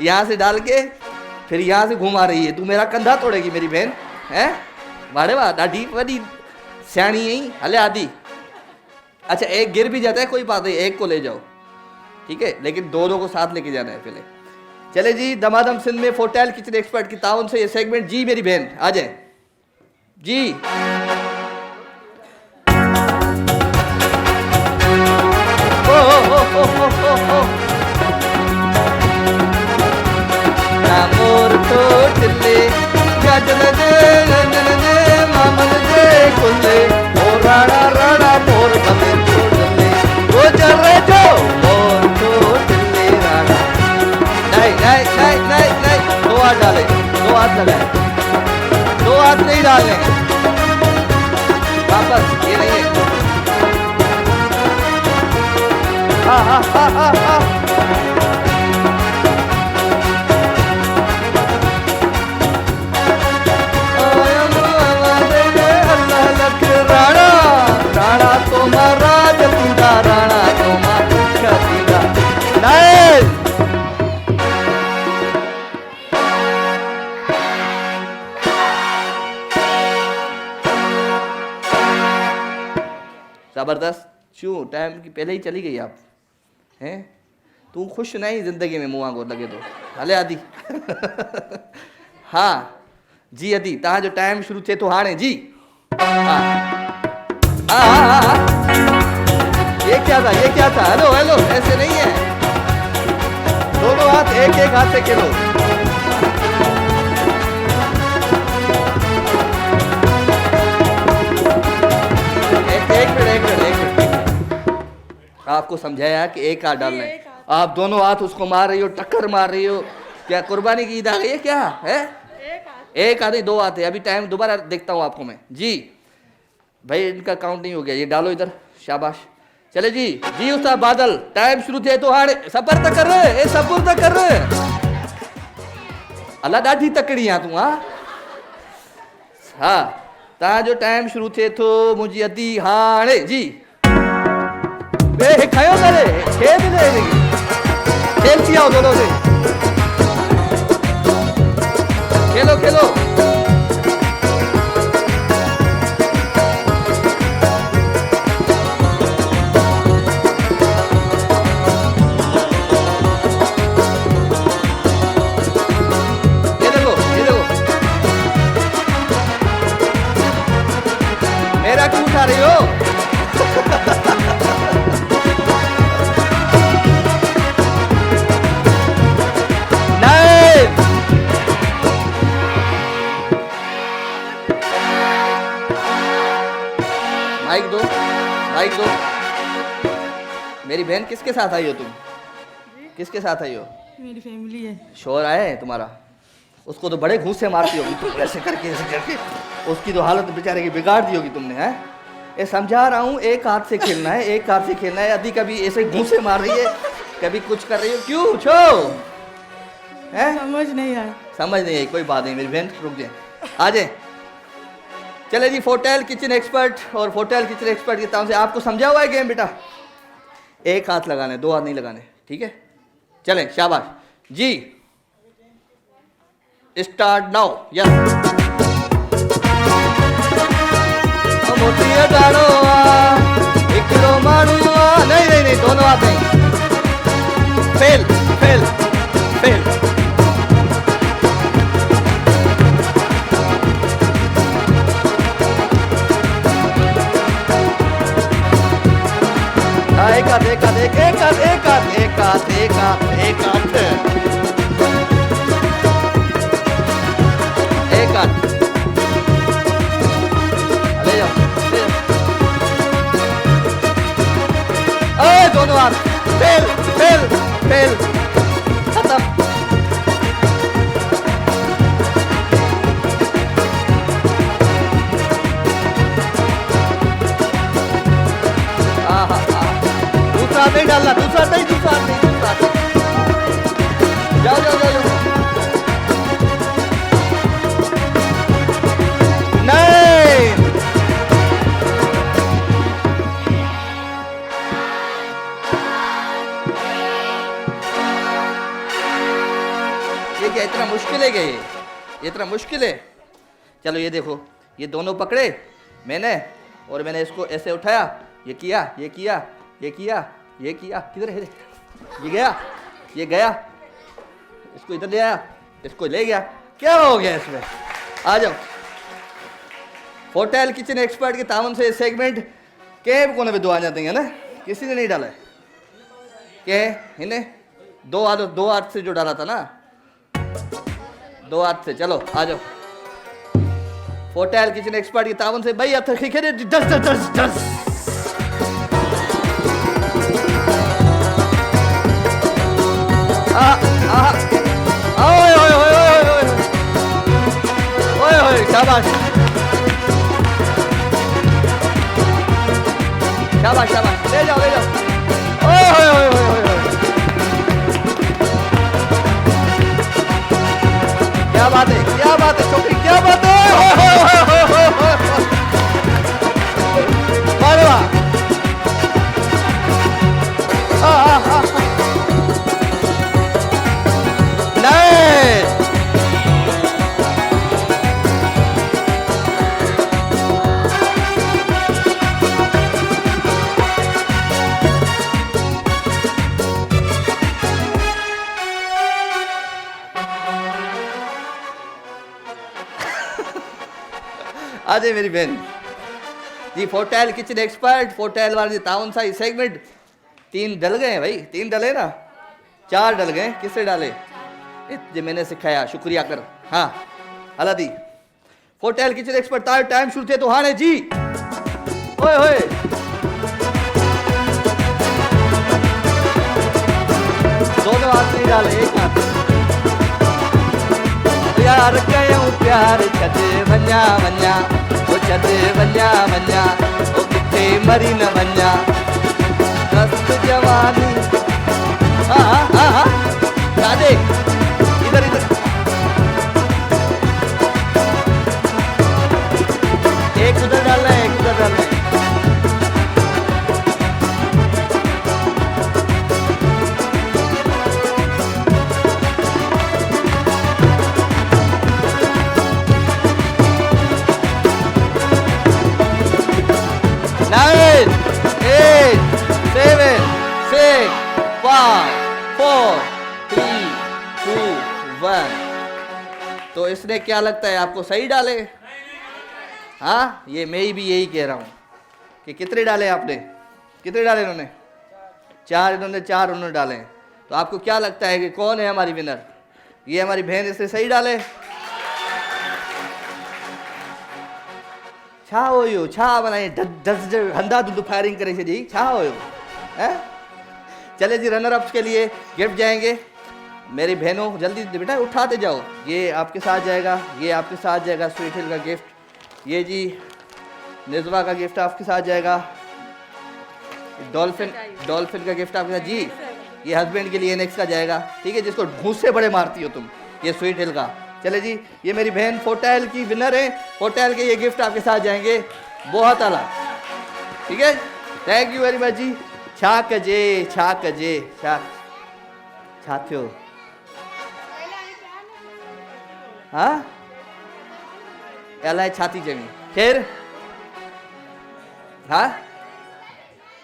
यहाँ से डाल के फिर यहाँ से घुमा रही है। तू मेरा कंधा तोड़ेगी मेरी बहन है? वाड़े वाह, ॾाढी वॾी सियाणी आई। हले आदि, अच्छा एक गिर भी जाता है कोई बात नहीं, एक को ले जाओ, ठीक है, लेकिन दोनों को साथ लेके जाना है पहले। चले जी, दमादम सिंध में फोटेल किचन एक्सपर्ट की ताउन से ये सेगमेंट। जी मेरी बहन आ जाए जी। मोर तो टिल्ले गजल दे मामल दे कुल्ले, ओ राणा राणा मोर बने छोड़ले, वो जर्रे जो मोर तो टिल्ले राणा। नहीं नहीं नहीं नहीं नहीं, दो हाथ डाले, दो हाथ लगाए, दो हाथ नहीं डालने, वापस ये नहीं है। हाँ हाँ हाँ हाँ हाँ, राणा राणा तो महाराज तीदा, राणा तो माता तीदा। नहीं जबरदस्त। क्यों टाइम की पहले ही चली गई आप हैं? तू खुश नहीं जिंदगी में मुँह को लगे तो हले आदि। हाँ जी अदी, तव्हां जो टाइम शुरू थे तो हाणे जी। हाँ हाँ हाँ हाँ, ये क्या था, ये क्या था? हेलो हेलो, ऐसे नहीं है, दोनों हाथ एक एक हाथ से खेलो। एक मिनट, आपको समझाया कि एक हाथ डालना है, आप दोनों हाथ उसको मार रही हो, टक्कर मार रही हो। क्या कुर्बानी की ईद आ गई है क्या है? एक हाथ नहीं, दो हाथ है। अभी टाइम दोबारा देखता हूँ आपको मैं जी। भाई इनका काउंट नहीं हो गया, ये डालो इधर, शाबाश। चले जी जी उस्ताद बादल, टाइम शुरू थे तो हाणे सबर तक कर रहे, ए सब्र तक कर रहे। अल्लाह ॾाढी तकड़ी आहे तूं। हाँ तव्हां जो टाइम शुरू थे तो मुंहिंजी अदी हाणे जी। बे खयो करे खेल दे, खेल थी आओ दोनों से, खेलो खेलो। ये देखो मेरा क्यों उठा रही हो? माइक दो, माइक दो। मेरी बहन किसके साथ आई हो तुम? किसके साथ आई हो? मेरी फैमिली है। शोर आया है तुम्हारा? उसको तो बड़े घूंसे मारती होगी तुम, ऐसे करके उसकी तो हालत बेचारे की बिगाड़ दी होगी तुमने। हैं ये समझा रहा हूँ, एक हाथ से खेलना है, एक हाथ से खेलना है। अभी कभी ऐसे घूंसे मार रही है, कभी कुछ कर रही हो, क्यों छो? हैं समझ नहीं आया। समझ नहीं आई, कोई बात नहीं मेरी बहन, रुक जाए, आ जाए। चले जी, फोटेल किचन एक्सपर्ट और फोटेल किचन एक्सपर्ट की तरफ से आपको समझा हुआ है गेम बेटा। एक हाथ लगाने, दो हाथ नहीं लगाने, ठीक है? चलें, शाबाश जी, स्टार्ट नाउ। यस मोतिया डालो एकड़ो मारू, नहीं नहीं नहीं, दोनों हाथ नहीं, फेल फेल फेल। एक हाथ एक हाथ एक हाथ एक हाथ एक हाथ एक हाथ एक हाथ एक हाथ, ले जाओ ले जाओ। दोनों हाथ, फेल फेल फेल, खत्म। दूसरा नहीं डालना, दूसरा नहीं, दूसरा नहीं, दूसरा नहीं। जाओ जाओ जाओ जाओ। नहीं मुश्किल है क्या ये इतना मुश्किल है? चलो ये देखो, ये दोनों पकड़े मैंने और मैंने इसको ऐसे उठाया, ये किया, ये किया, ये किया, ये किया, किधर है ये गया, इसको इधर ले आया, इसको ले गया, क्या हो गया इसमें? आ जाओ। होटल किचन एक्सपर्ट के तावन से सेगमेंट के कोने पे दुआ जाते हैं ना, किसी ने नहीं डाला है के इन्हें दो हाथ से जो डाला था ना, 2 हाथ से। चलो आ जाओ। होटल किचन एक्सपर्ट के तावन से भाई आप खेले 10 शाबाश शाबाश शाबाश, ले जाओ ले जाओ। ओए होए होए होए होए, क्या बात है छोकरी, क्या बात है, अरे वाह, नाइस। आ जाए मेरी बहन जी। फोटैल किचन एक्सपर्ट, फोटैल वाले ताउन सा सेगमेंट 3 डल गए भाई, 3 डले ना, 4 डल गए। किससे डाले? जो मैंने सिखाया, शुक्रिया कर। हाँ हला दी फोटैल किचन एक्सपर्ट तार टाइम शुरू थे तो हाँ जी। ओए होए दोनों हाथ नहीं डाले, एक हाथ। प्यार कयूं प्यार छॾे वञा वञा, ओ छॾे वञा वञा, ओ किथे मरी न वञा, मस्त जवानी। हाँ राधे इधर इधर, एक उधर डालना है, एक उधर डालना है। Nine, 8, 7, 6, 5, 4, 3, 2, 1। तो इसने क्या लगता है आपको सही डाले? हाँ ये मैं भी यही कह रहा हूँ कि कितने डाले आपने, कितने डाले इन्होंने? 4 इन्होंने, 4 उन्होंने डाले। तो आपको क्या लगता है कि कौन है हमारी विनर? ये हमारी बहन, इसने सही डाले। छा होयो, छा बनाई 10 हंधा दुध फायरिंग करे जी, छा होयो है? चले जी, रनर अप्स के लिए गिफ्ट जाएंगे। मेरी बहनों जल्दी बेटा उठाते जाओ, ये आपके साथ जाएगा, ये आपके साथ जाएगा स्वीट हिल का गिफ्ट, ये जी निजवा का गिफ्ट आपके साथ जाएगा, डॉल्फिन का गिफ्ट आपके साथ जी, ये हस्बैंड के लिए नेक्स्ट का जाएगा, ठीक है, जिसको घूंसे बड़े मारती हो तुम, ये स्वीट हिल का। चले जी, ये मेरी बहन फोटैल की विनर है, फोटैल के ये गिफ्ट आपके साथ जाएंगे, बहुत आला, ठीक है। थैंक यू वेरी मच जी। छा कजे छा कजे छा छा थियो? हाँ अलाए छाती जमी। खैर हाँ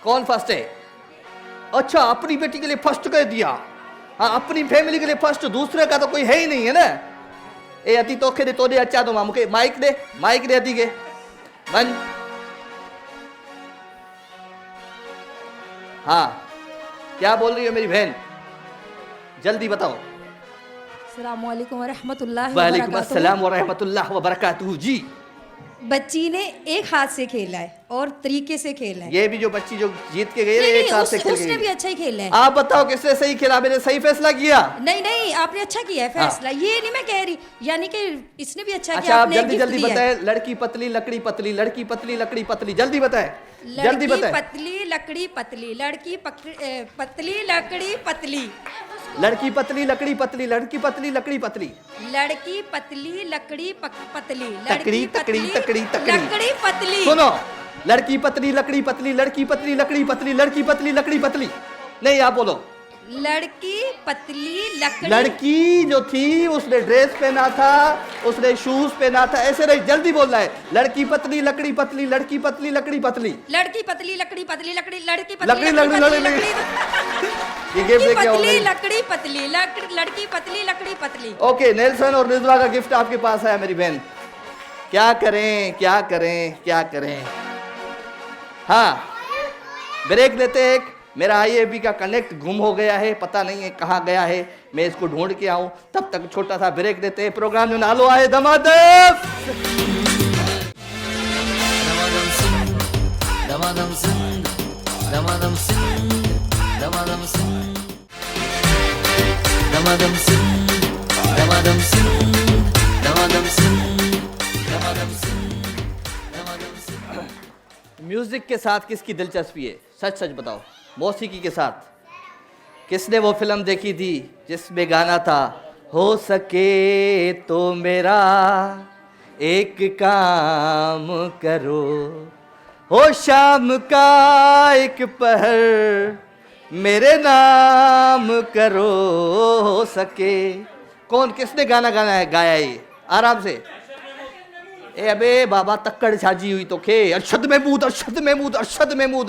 कौन फर्स्ट है? अच्छा अपनी बेटी के लिए फर्स्ट कर दिया। हाँ अपनी फैमिली के लिए फर्स्ट, दूसरे का तो कोई है ही नहीं है ना। ए अति तोखे दे तोड़े अच्छा तो मामू के माइक दे अति के बन। हाँ क्या बोल रही हो मेरी बहन, जल्दी बताओ। अस्सलामुअलैकुम वरहमतुल्लाहि वालेकुम वबरकातुहू। अस्सलाम वरहमतुल्लाहि वबरकातुहू जी। बच्ची ने एक हाथ से खेला है और तरीके से खेला है। ये भी जो बच्ची जो जीत के गई है नहीं, एक हाथ से खेल उसने भी गई। अच्छा ही खेला है। आप बताओ किसने सही खेला? मैंने सही फैसला किया। नहीं आपने अच्छा किया है फैसला, ये नहीं मैं कह रही, यानी कि इसने भी अच्छा अच्छा किया। आप आपने जल्दी गिफ्ट जल्दी दिया है। बताएं। लड़की पतली लकड़ी पतली, लड़की पतली लकड़ी पतली, जल्दी बताएं, जल्दी लड़की बताएं। पतली लकड़ी पतली, लड़की पतली लकड़ी पतली, लड़की पतली लकड़ी पतली, लड़की पतली लकड़ी पतली, लड़की पतली लकड़ी पतली, तकड़ी तकड़ी तकड़ी तकड़ी लकड़ी पतली। सुनो, लड़की पतली लकड़ी पतली, लड़की पतली लकड़ी पतली, लड़की पतली लकड़ी पतली। नहीं आप बोलो। लड़की पतली लकड़ी लड़की जो थी उसने ड्रेस पहना था, उसने शूज पहना था, ऐसे नहीं, जल्दी बोलना है। लड़की पतली लकड़ी पतली, लड़की पतली लकड़ी पतली, लड़की पतली लकड़ी पतली लकड़ी लड़की लकड़ी पतली लकड़ी लकड़ी लकड़ी लकड़ी ये गिफ्ट लड़की क्या हो पतली गई? लकड़ी पतली लड़की पतली लकड़ी पतली। ओके, नेल्सन और रिजवा का गिफ्ट आपके पास है मेरी बहन। क्या करें क्या करें क्या करें? हाँ, ब्रेक लेते हैं एक। मेरा आईएबी का कनेक्ट गुम हो गया है, पता नहीं है कहाँ गया है, मैं इसको ढूंढ के आऊं। तब तक छोटा सा ब्रेक देते हैं। प्रोग्राम जो नालो आए दमादम दमादम सिंह दमादम सिंह दमादम सिंह दमादम सिंह दमादम सिंह दमादम सिंह दमादम सिंह दमादम सिंह। म्यूजिक के साथ किसकी दिलचस्पी है? सच सच बताओ। मौसीकी के साथ किसने वो फिल्म देखी थी जिसमें गाना था, हो सके तो मेरा एक काम करो, हो शाम का एक पहर मेरे नाम करो, हो सके। कौन किसने गाना गाना है, गाया है ये? आराम से। ए अबे बाबा तक्कड़ छाजी हुई तो खे, अरशद महमूद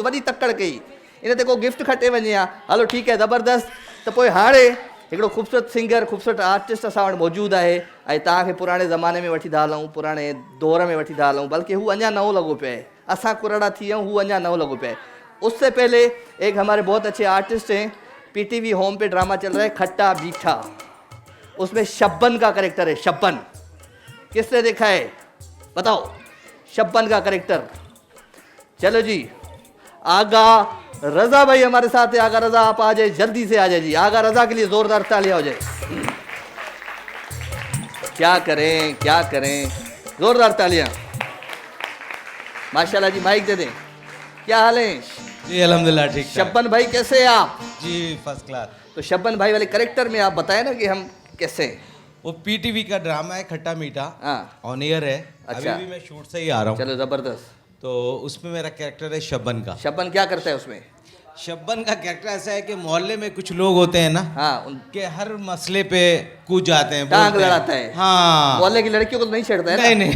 वॾी तक्कड़ कई। इन ते को गिफ्ट खटे वञे हा। हलो ठीकु आहे, ज़बरदस्त। त पोइ हाणे हिकिड़ो ख़ूबसूरत सिंगर, ख़ूबसूरत आर्टिस्ट असां वटि मौजूदु आहे ऐं तव्हांखे पुराणे ज़माने में वठी था हलूं, पुराणे दौर में वठी था हलूं, बल्कि हू अञा नओं लॻो पिया आहे। असां कुरड़ा थी विया, हू अञा नओं लॻो पिया आहे। उससे पहले एक हमारे बहुत अच्छे आर्टिस्ट हैं, पीटीवी होम पे ड्रामा चल रहा है खट्टा मीठा, उसमें शब्बन का करेक्टर है। शब्बन किसने देखा है बताओ? शब्बन का करेक्टर। चलो जी, आगा रजा भाई हमारे साथ है। आगा रजा आप आ जाए, जल्दी से आ जाए जी। आगा रजा के लिए जोरदार तालियां हो जाए। क्या करें क्या करें, जोरदार तालियां। माशाल्लाह जी, माइक दे दें। क्या हाल है जी? अल्हम्दुलिल्लाह ठीक ठाक। शब्बन भाई कैसे हैं आप? जी फर्स्ट क्लास। तो शब्बन भाई वाले करेक्टर में आप बताएं ना कि हम कैसे हैं। वो पीटीवी का ड्रामा है खट्टा मीठा, हाँ। ऑन एयर है। अच्छा। अभी भी मैं शूट से ही आ रहा हूँ। चलो जबरदस्त। तो उसमें मेरा कैरेक्टर है शब्बन का। शब्बन क्या करता है उसमें? शब्बन का कैरेक्टर ऐसा है कि मोहल्ले में कुछ लोग होते हैं ना, हाँ, के हर मसले पे कूद जाते हैं, टांग बोलते हैं। लड़ाता है। हाँ। मोहल्ले की लड़कियों को तो नहीं छेड़ता है ना? नहीं नहीं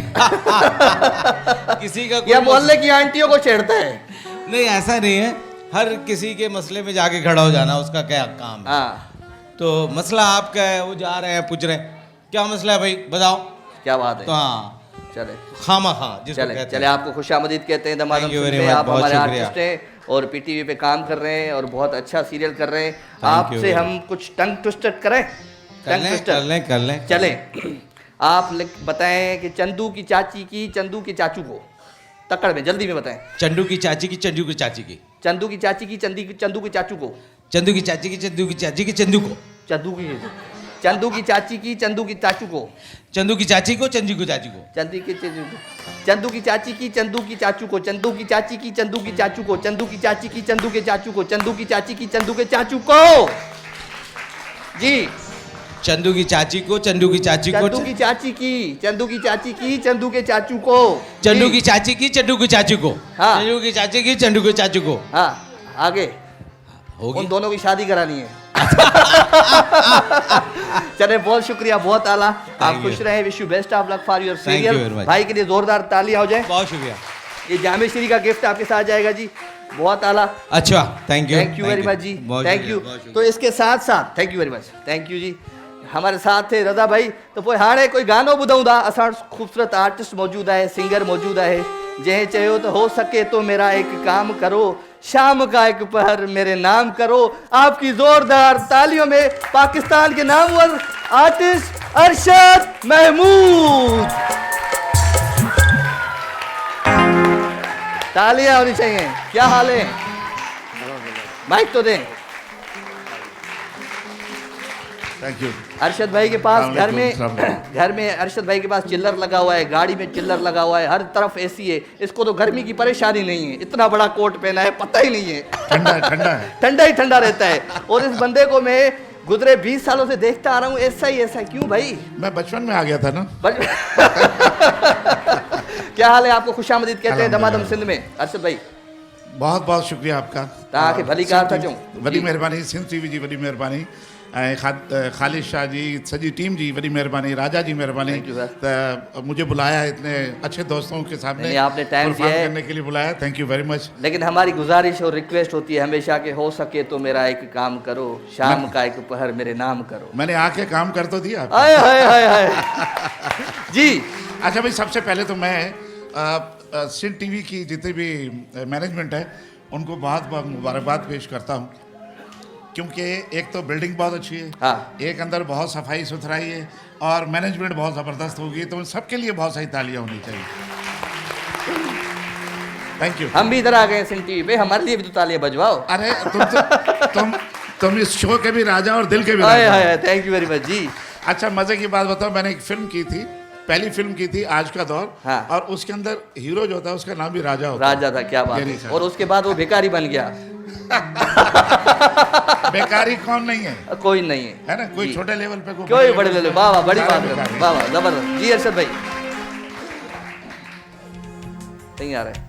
किसी का या मोहल्ले की आंटियों को छेड़ता है? नहीं, ऐसा नहीं है। हर किसी के मसले में जाके खड़ा हो जाना उसका क्या काम है। हाँ। तो मसला आपका है, वो जा रहे हैं, पूछ रहे हैं क्या मसला है भाई बताओ। क्या बात है। तो हाँ, चले खामा खा जिसको चले कहते चले हैं। आपको खुशामदीद कहते हैं दमादम Thank you फिल्म very में। much, आप बहुत हमारे शुक्रिया। आर्टिस्ट हैं और पीटीवी पे काम कर रहे हैं और बहुत अच्छा सीरियल कर रहे हैं। you आपसे very हम कुछ टंग ट्विस्टर करें? टंग ट्विस्टर कर लें। चले। आप बताएं कि चंदू की चाची की चंदू के चाचू को, तकड़ में जल्दी में बताएं। चंदू की चाची की चंदू की चाची की, चंदू की चाची की चंदू के चाचू को, चंदू की चाची की चंदू की चाची की चंदू को, चंदू की चंदू की चाची की चंदू की चाचू को, चंदू की चाची को चंदू की चाची को, चंदू की चंदू की चाची की चंदू की चाचू को, चंदू की चाची की चंदू की चाचू को, चंदू की चाची की चंदू के चाचू को, चंदू की चाची की चंदू के चाचू को जी। चंदू की चाची को चंदू की चाची को, चंदू की चाची की चंदू की चाची की चंदू के चाचू को, चंदू जी। की चाची की चंदू की चाची को, हाँ। चंदू की चाची की चंदू की चाची को। हाँ, आगे होगी। उन दोनों की शादी करानी है। चले, बहुत शुक्रिया, बहुत आला। आप खुश रहे। Wish you best of luck for your Thank you very serial. much. भाई के लिए जोरदार तालियां हो जाए। बहुत शुक्रिया। ये जामे श्री का गिफ्ट आपके साथ जाएगा जी, बहुत आला। अच्छा, thank you. Thank you very much जी, बहुत थैंक शुक्रिया, यू। बहुत शुक्रिया। तो इसके साथ साथ thank you very much, thank you जी। हमारे साथ थे रज़ा भाई। तो पोइ हाणे कोई गानो ॿुधूं था। असां वटि ख़ूबसूरत आर्टिस्ट मौजूदु आहे, सिंगर मौजूदु आहे, जंहिं चयो त हो सके तो मेरा एक काम करो, शाम का एक पहर मेरे नाम करो। आपकी जोरदार तालियों में पाकिस्तान के नामवर आर्टिस्ट अरशद महमूद। तालियां होनी चाहिए। क्या हाल है? माइक तो दें। Thank you. अरशद भाई के पास घर में अरशद भाई के पास चिल्लर लगा हुआ है, गाड़ी में चिल्लर लगा हुआ है, हर तरफ एसी है। इसको तो गर्मी की परेशानी नहीं है, इतना बड़ा कोट पहना है, पता ही नहीं है। ठंडा है ठंडा ही ठंडा रहता है। और इस बंदे को मैं गुजरे 20 सालों से देखता आ रहा हूँ, ऐसा ही ऐसा। क्यों भाई? मैं बचपन में आ गया था ना। क्या हाल है? आपको खुशामदीद कहते हैं दमादम सिंध में। अरशद भाई बहुत बहुत शुक्रिया आपका तव्हांखे भली कार था चऊं वॾी महिरबानी सिंध टीवी जी वॾी महिरबानी ऐं ख़ालिद शाह जी सॼी टीम जी वॾी महिरबानी राजा जी महिरबानी Thank you, sir. त मुझे बुलाया इतने अच्छे दोस्तों के सामने नहीं, आपने टाइम परफॉर्म दिया है। करने के लिए बुलाया थैंक यू वेरी मच लेकिन हमारी गुजारिश और रिक्वेस्ट होती है हमेशा कि हो सके तो मेरा एक काम करो, शाम का एक पहर मेरे नाम करो। मैंने आके काम कर तो दिया हाय हाय हाय हाय जी। अच्छा भाई सबसे पहले तो मैं सिंध टीवी की जितनी भी मैनेजमेंट है उनको बहुत बहुत मुबारकबाद पेश करता हूँ क्योंकि एक तो बिल्डिंग बहुत अच्छी है हाँ। एक अंदर बहुत सफाई सुथराई है और मैनेजमेंट बहुत ज़बरदस्त होगी तो उन सबके लिए बहुत सही तालियां होनी चाहिए थैंक यू हम भी इधर आ गए सिंध टीवी पे, हमारे लिए भी तो तालियां बजवाओ। अरे तुम इस शो के भी राजा और दिल के भी हाय राजा हाय थैंक यू वेरी मच जी। अच्छा मजे की बात बताओ मैंने एक फिल्म की थी पहली फिल्म की थी आज का दौर हाँ। और उसके अंदर हीरो जो होता है उसका नाम भी राजा होता राजा था, क्या बात ये नहीं है। सर। और उसके बाद वो भिखारी बन गया। है बेकारी कौन नहीं है कोई नहीं है ना कोई जी। छोटे लेवल पे कोई बड़े ले लो, वाह वाह बड़ी सारे बात है, बेकारी। वाह वाह जबरदस्त जी। अरशद भाई नहीं आ रहे।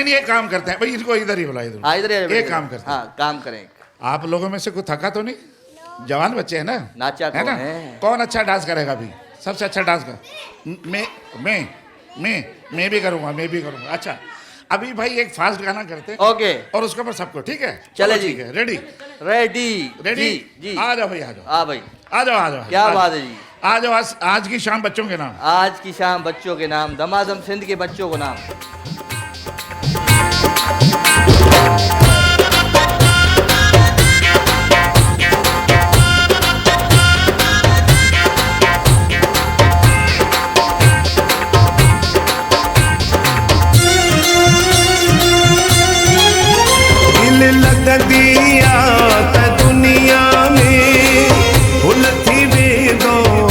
नहीं, एक काम करते हैं भाई, इनको इधर ही बुला, हाँ इधर एक काम करते हैं। हाँ काम करें। आप लोगों में से कोई थका तो नहीं? जवान बच्चे हैं ना, नाचा है ना? कौन है? कौन अच्छा डांस करेगा अभी? सबसे अच्छा डांस कर। मैं भी करूंगा, मैं भी करूंगा। अच्छा अभी भाई एक फास्ट गाना करते हैं, ओके, और उसके ऊपर सबको, ठीक है? चले जी। ठीक है, रेडी रेडी रेडी जी। आ जाओ भाई, आ जाओ, हाँ भाई, आ जाओ, आ जाओ। क्या बात है जी। आ जाओ। आज की शाम बच्चों के नाम। आज की शाम बच्चों के नाम, दमादम सिंध के बच्चों को नाम। दिल लग दिया त दुनिया में उलथी वेंदो आ,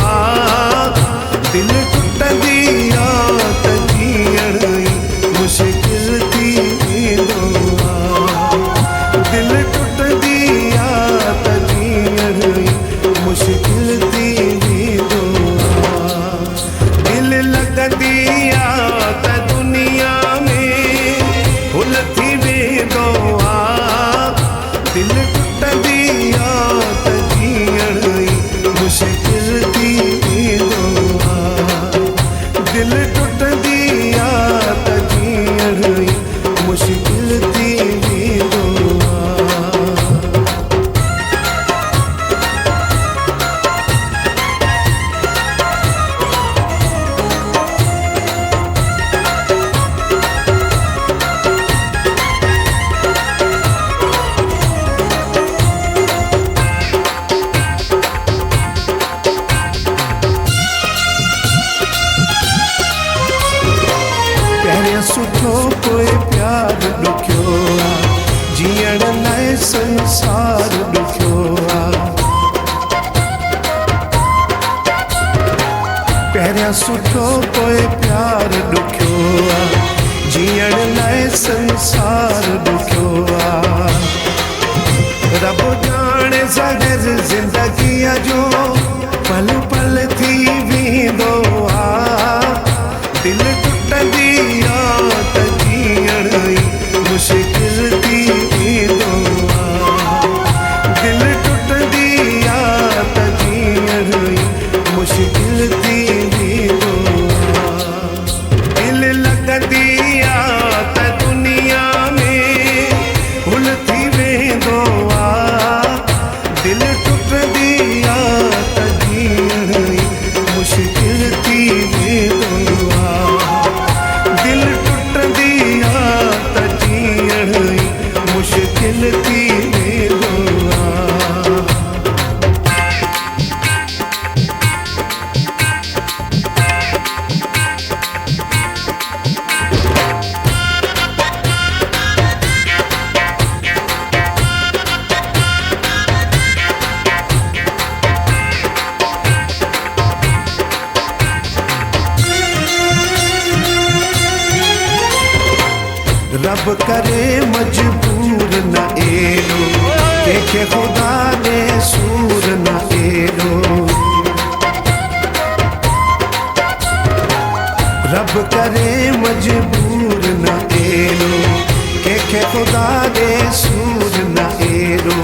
दिल टुट दिया त जीअण मुश्किल थी वेंदो आ, दिल टुट दिया त जीअण मुश्किल थी वेंदो आ, दिल लग दिया त दुनिया में उलथी वेंदो आ, दिल टुट दिया त जीअण मुश्किल थी वेंदो आ, दिल टुट दिया त जीअण मुश्किल थी वेंदो आ। प्यारे सुठो कोई प्यार ॾुखियो आ, जीअण लाइ संसार ॾुखियो आ, प्यारे सुठो कोई प्यार ॾुखियो आ, जीअण लाइ संसार ॾुखियो आ, रब ॼाणे ज़हर ज़िंदगीअ जो पल पल थी वेंदो आ, दिल टुट दिया त जीअण मुश्किल थी वेंदो आ, दिल टुट दिया त जीअण मुश्किल थी वेंदो आ, दिल लग दिया त दुनिया में उलथी वेंदो आ, दिल टुट दिया त जीअण मुश्किल थी वेंदो आ, दिल टुट दिया त जीअण मुश्किल थी वेंदो आ। रब करे मजबूर न एनो, कंहिंखे ख़ुदा ने सूर न एनो, रब करे मजबूर न एनो, कंहिंखे ख़ुदा ने सूर न एनो,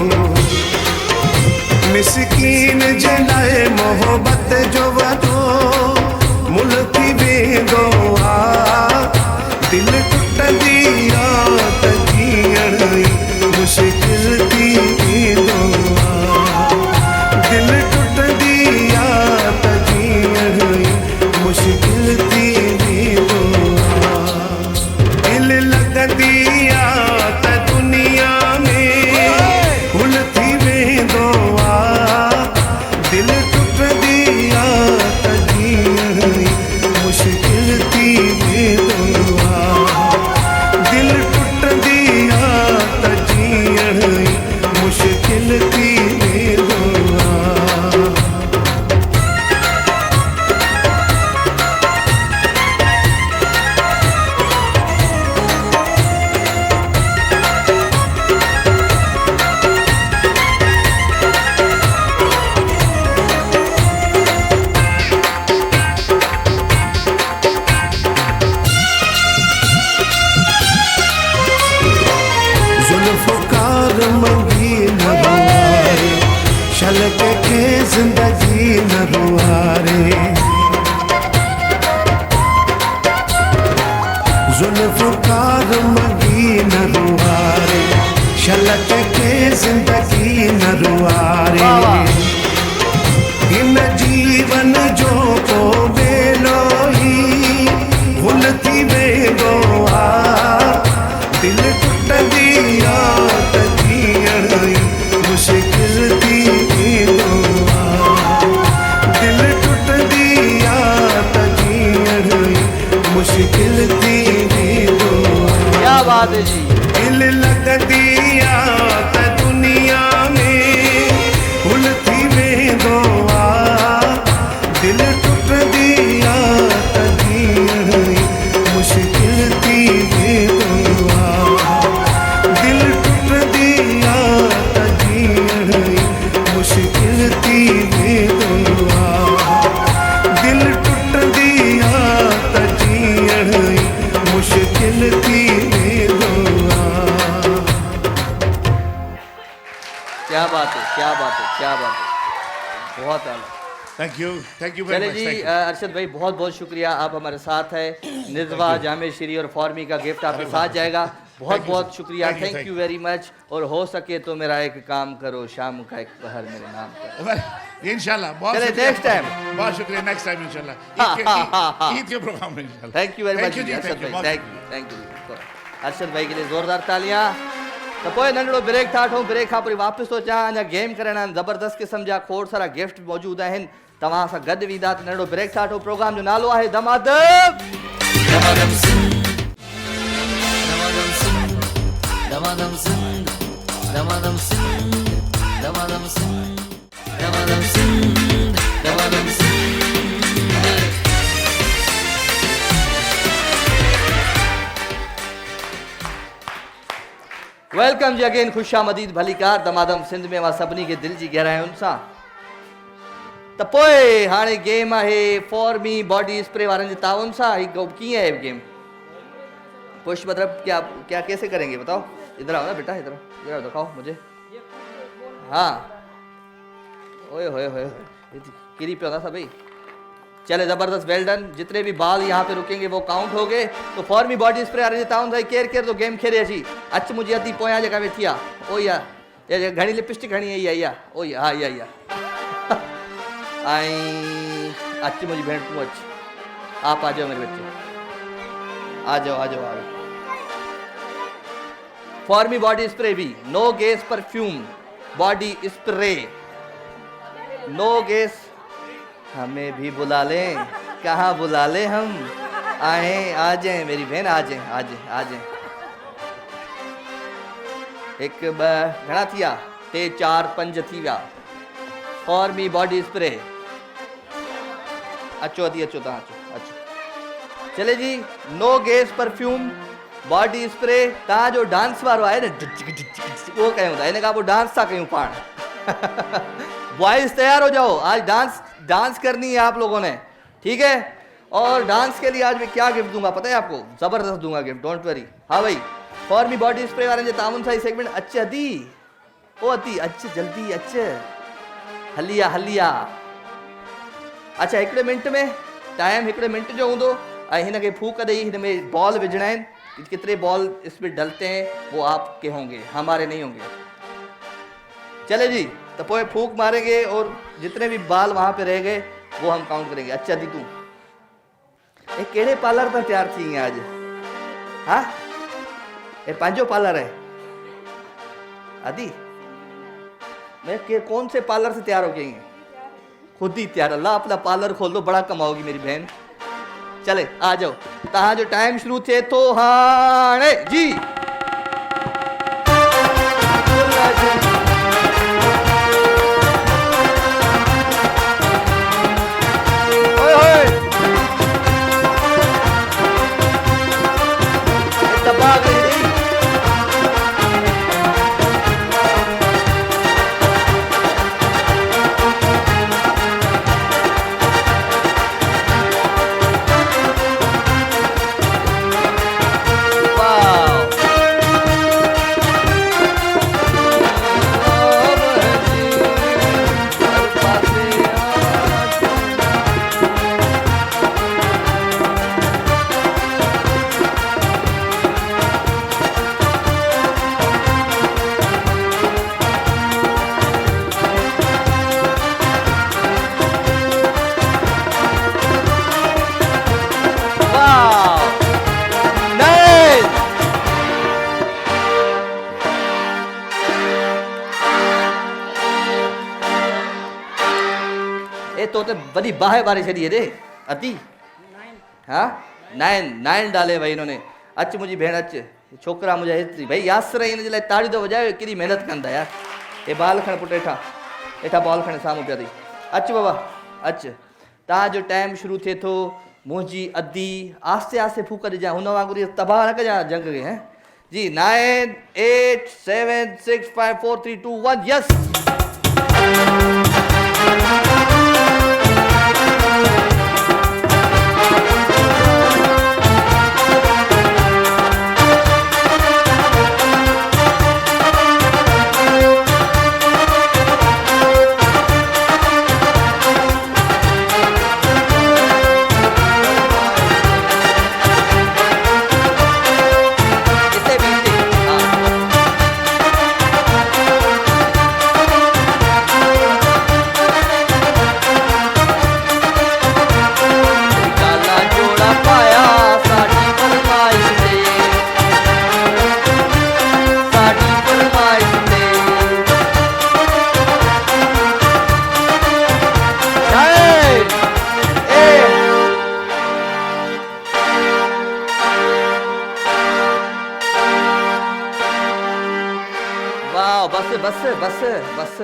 मिसकीन जे लाइ मोहबत जो वॾो मुल थी वेंदो आ, दिल टुट दिया त जीअण मुश्किल थी वेंदो आ, दिल टुट दिया त जीअण मुश्किल थी वेंदो आ, दिल लग दिया त दुनिया में उलथी वेंदो आ, दिल टुट दिया मंगी न रुआरे शलक के जिंदगी न रुआरे जुल्फ़कार मंगी न रुआरे शलक के जिंदगी न रुआरे इन जीवन जो को बेलो ही भूलती वेंदो आ दिल टुट दिया तजीअण मुश्किल थी वेंदो आ दिल टुट दिया तजीअण मुश्किल थी वेंदो आ क्या बात है जी। दिल लग दिया त दुनिया में भूल थी वेंदो आ दिल टुट दिया त जीअण मुश्किल थी वेंदो आ दिल टुट दिया त जीअण मुश्किल थी वेंदो आ दिल टुट दिया त जीअण मुश्किल थी वेंदो आ क्या बात है, क्या बात है, क्या बात है, बहुत आला। थैंक यू चले वेरी जी मच। अरशद भाई बहुत बहुत शुक्रिया, आप हमारे साथ है। निज़वा जामे श्री और फॉर्मी का गिफ्ट आपके साथ जाएगा। बहुत बहुत शुक्रिया, थैंक यू वेरी मच। और हो सके तो मेरा एक काम करो, शाम का एक पहर मेरे नाम करो। इंशाल्लाह बहुत चले शुक्रिया। नेक्स्ट टाइम, बहुत शुक्रिया, नेक्स्ट टाइम इंशाल्लाह ईद के प्रोग्राम में इंशाल्लाह। Thank you very much Arshad भाई, थैंक यू। अरशद भाई के लिए ज़ोरदार तालियां। तो पोइ नंढड़ो ब्रेक था वठूं, ब्रेक खां पोइ वापसि थो अचां। अञा गेम करण आहिनि, ज़बरदस्त क़िस्म जा खोड़ सारा गिफ्ट मौजूदु आहिनि। तव्हां सां गॾु वेंदा त नंढड़ो ब्रेक था वठूं। प्रोग्राम जो नालो आहे दमादम दमादम सिंध दमादम सिंध दमादम सिंध दमादम सिंध दमादम सिंध दमादम सिंध दमादम सिंध। वेलकम जी अगेन, ख़ुशामदीद भलीकार दमादम सिंध में मां सभिनी खे दिलि जी गहरायुनि सां। त पोइ हाणे गेम आहे फॉर्मी बॉडी स्प्रे वारनि जे ताउन सां। हीअ कीअं है गेम? पुश मतलब क्या क्या कैसे करेंगे बताओ? इधर आओ ना बेटा, इधर इधर दिखाओ मुझे। हाँ ओए होए होए किरी पे होता था भाई। चले ज़बरदस्त, वेल डन। जितने भी बाल यहाँ पे रुकेंगे वो काउंट हो गए। तो फॉर्मी बॉडी स्प्रे वारे जे ताउन सां केर केर तो गेम खेले अची अच मुझे अती पोयां जगह वेठी आहे। ओ या घणी लिपस्टिक खणी आई आहे इहा, ओ या, हा इहा आई अच मुझी भेण तू अच। आप आ जाओ मेरे बच्चे, आ जाओ आ जाओ आ जाओ। फॉर्मी बॉडी स्प्रे भी, no gas perfume body spray, no gas. हमें भी बुला लें, कहाँ बुला लें हम, आए आ जाए मेरी बहन, आ जाए आ जाए आ जाए। एक ॿ घणा थी विया? 3 4 5 थी विया। फॉर्मी बॉडी स्प्रे, अचो अदी अचो तव्हां अचो अचो। चले जी, no gas perfume body spray. तव्हां जो डांस वारो आहे न उहो कयूं था, हिन खां पोइ डांस था कयूं पाण। बॉयज़ तैयार हो जाओ, आज डांस करनी है आप लोगों ने, ठीक है? और डांस के लिए आज मैं क्या गिफ्ट दूंगा पता है आपको? ज़बरदस्त दूंगा गिफ्ट, डोंट वरी। हाँ भाई, फॉर्मी बॉडी स्प्रे वाले जे ताउन सां सेगमेंट अच अदी, ओ अदी अच जल्दी अच, हलिया हलिया। अच्छा हिकिड़े मिंट में, टाइम हिकिड़े मिंट जो हूंदो ऐं हिन खे फूक ॾेई हिन में बॉल विझणा आहिनि। कितने बॉल इसमें डलते हैं वो आपके होंगे, हमारे नहीं होंगे। चले जी, तो पोए फूक मारेंगे और जितने भी बाल वहाँ पे रह गए वो हम काउंट करेंगे। अच्छा दी तू ये केड़े पार्लर पर तैयार थी हैं आज? हाँ ये पंहिंजो पार्लर है आदि? मैं के कौन से पार्लर से तैयार हो गई हैं? खुद ही तैयार। अल्लाह अपना पार्लर खोल दो, बड़ा कमाओगी मेरी बहन। चले आ जाओ, तहां जो टाइम शुरू थे तो हाणे जी। तो बड़ी बाहे बारे छड़ी रे अति हाँ 9 डाले भाई इन्होंने अच मुझी भेण अच छोकरा मुझे हेतरी भाई यासर इन जे लाइ ताड़ी तो वजायो केड़ी मेहनत कंदा यार ए बाल खण पुट हेठा हेठा बॉल खण सामू पिया थी अच बाबा अच ता जो टाइम शुरू थे तो मुझी अद्दी आस्ते आस्ते फूक ॾिजां हुन वांगुरु तबाह न कजां जंग खे हैं जी 9 8 7 6 5 4 3 2 1 यस बस बस बस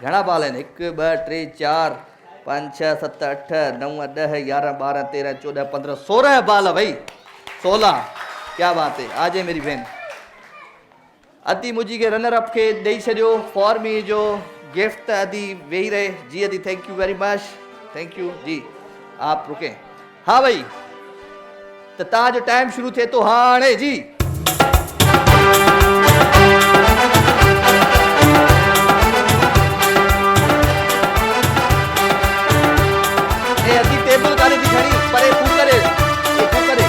घणा बाल आहिनि 1 2 3 4 5 6 7 8 9 10 11 12 13 14 15 16 बाल भाई 16 क्या बात है आजे मेरी बहन अदी मुझी के रनर अप के ॾेई छॾियो फॉर मी जो गिफ्ट अदी वेही रहे जी अदी thank you very much thank you जी आप रुके हाँ भाई तो तव्हांजो टाइम शुरू थिए थो हाणे जी टेबल काले थी खड़ी परे फूक करे ये फूक करे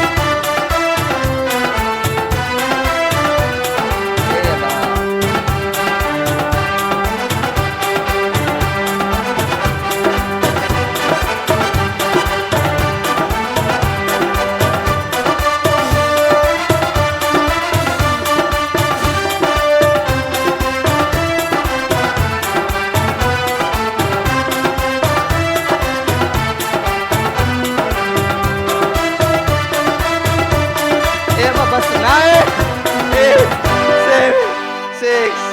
ए बा बस 9 8 7 6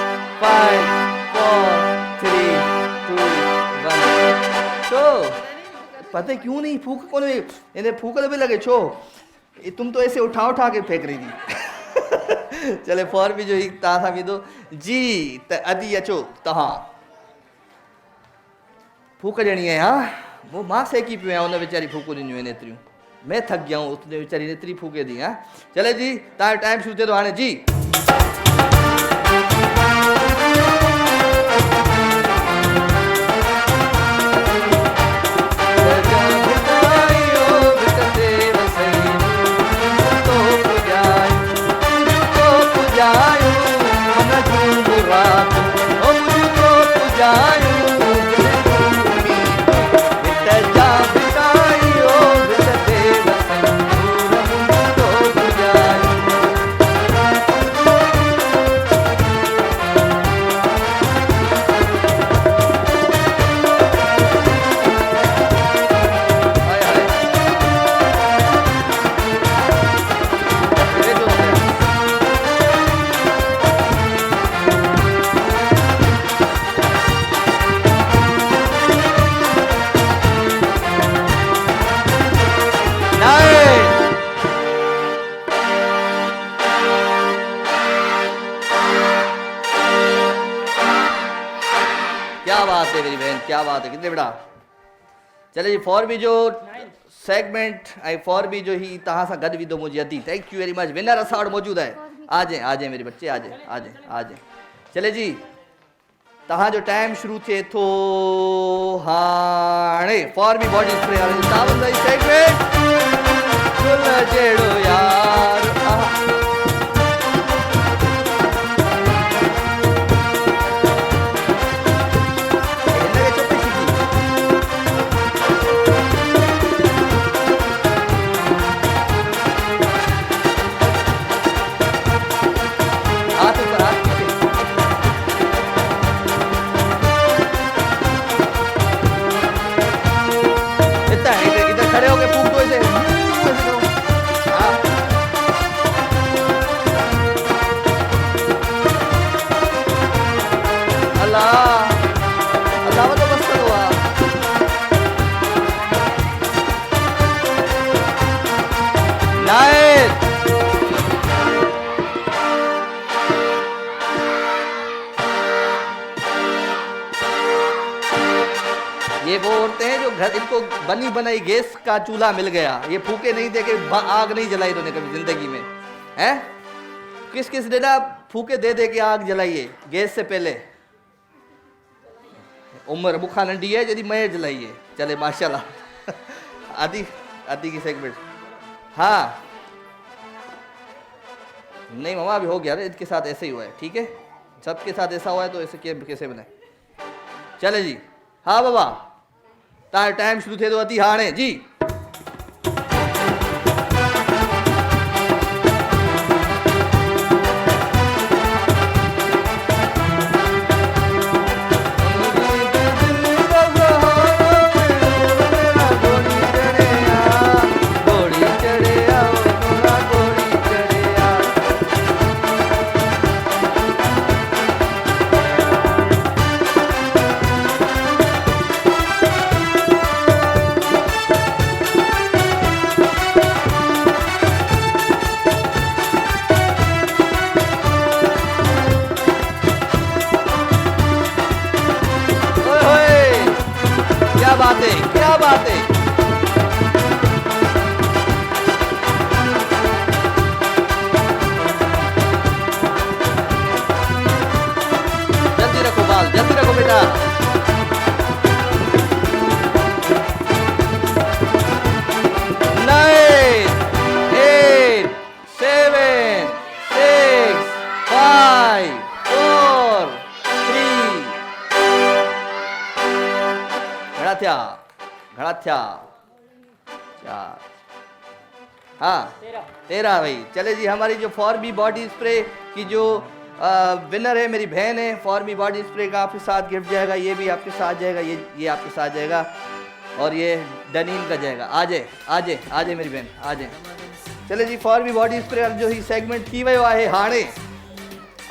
5 4 3 2 1 तो पता है क्यों नहीं फूक कौन इन्हें फूकल भी लगे छो तुम तो ऐसे उठा उठा के फेंक रही थी चले फॉर भी जो ही तव्हां भी दो जी त अदी अचो तव्हां फूक ॾियणी आहे हाँ वो मां सेकी पियो आहियां उन वीचारी फूकूं ॾिनियूं आहिनि एतिरियूं मैं थक गया हूँ उसने बेचारी ने इतनी फूके दी हाँ चले जी तार टाइम शुरू थे तो आने जी क्या बात है मेरी बहन क्या बात है कितने बड़ा चले जी फॉर बी जो सेगमेंट आई फॉर बी जो ही तहां सां गॾु विधो मुंहिंजी अदी thank you very much winner असां वटि मौजूदु आहे आ जाए मेरे बच्चे आ जाए चले जी तहां जो टाइम शुरू थिए थो हाणे फॉर बी बॉडी स्प्रे वाले सावन जी सेगमेंट गुल जहिड़ो यार घर इनको बनी बनाई गैस का चूल्हा मिल गया, ये फूके नहीं दे के आग नहीं जलाई इन्होंने कभी जिंदगी में, हैं? किस किस ने ना फूके दे दे के आग जलाइए गैस से पहले। उम्र मुखा नंडी है यदि मैं जलाइए, चले माशाल्लाह। आदि आदि की सेगमेंट, हाँ नहीं मामा अभी हो गया, इसके साथ ऐसे ही हुआ है, ठीक है सबके साथ ऐसा हुआ है तो ऐसे कैसे बने। चले जी, हाँ बाबा तार टाइम शुरू थे तो अति हाणे जी। क्या बात है, जल्दी रखो बाल, जल्दी रखो बेटा। 9 8 7 6 5 4 3 घड़ा थया 4, हाँ 13 भाई। चले जी, हमारी जो फॉर्मी बॉडी स्प्रे की जो विनर है मेरी बहन है, फॉर्मी बॉडी स्प्रे का आपके साथ गिफ्ट जाएगा, ये भी आपके साथ जाएगा, ये आपके साथ जाएगा और ये डनीन का जाएगा। आ जाए मेरी बहन आ जाए। चले जी, फॉर्मी बॉडी स्प्रे जो ही सेगमेंट की वही है हाणे।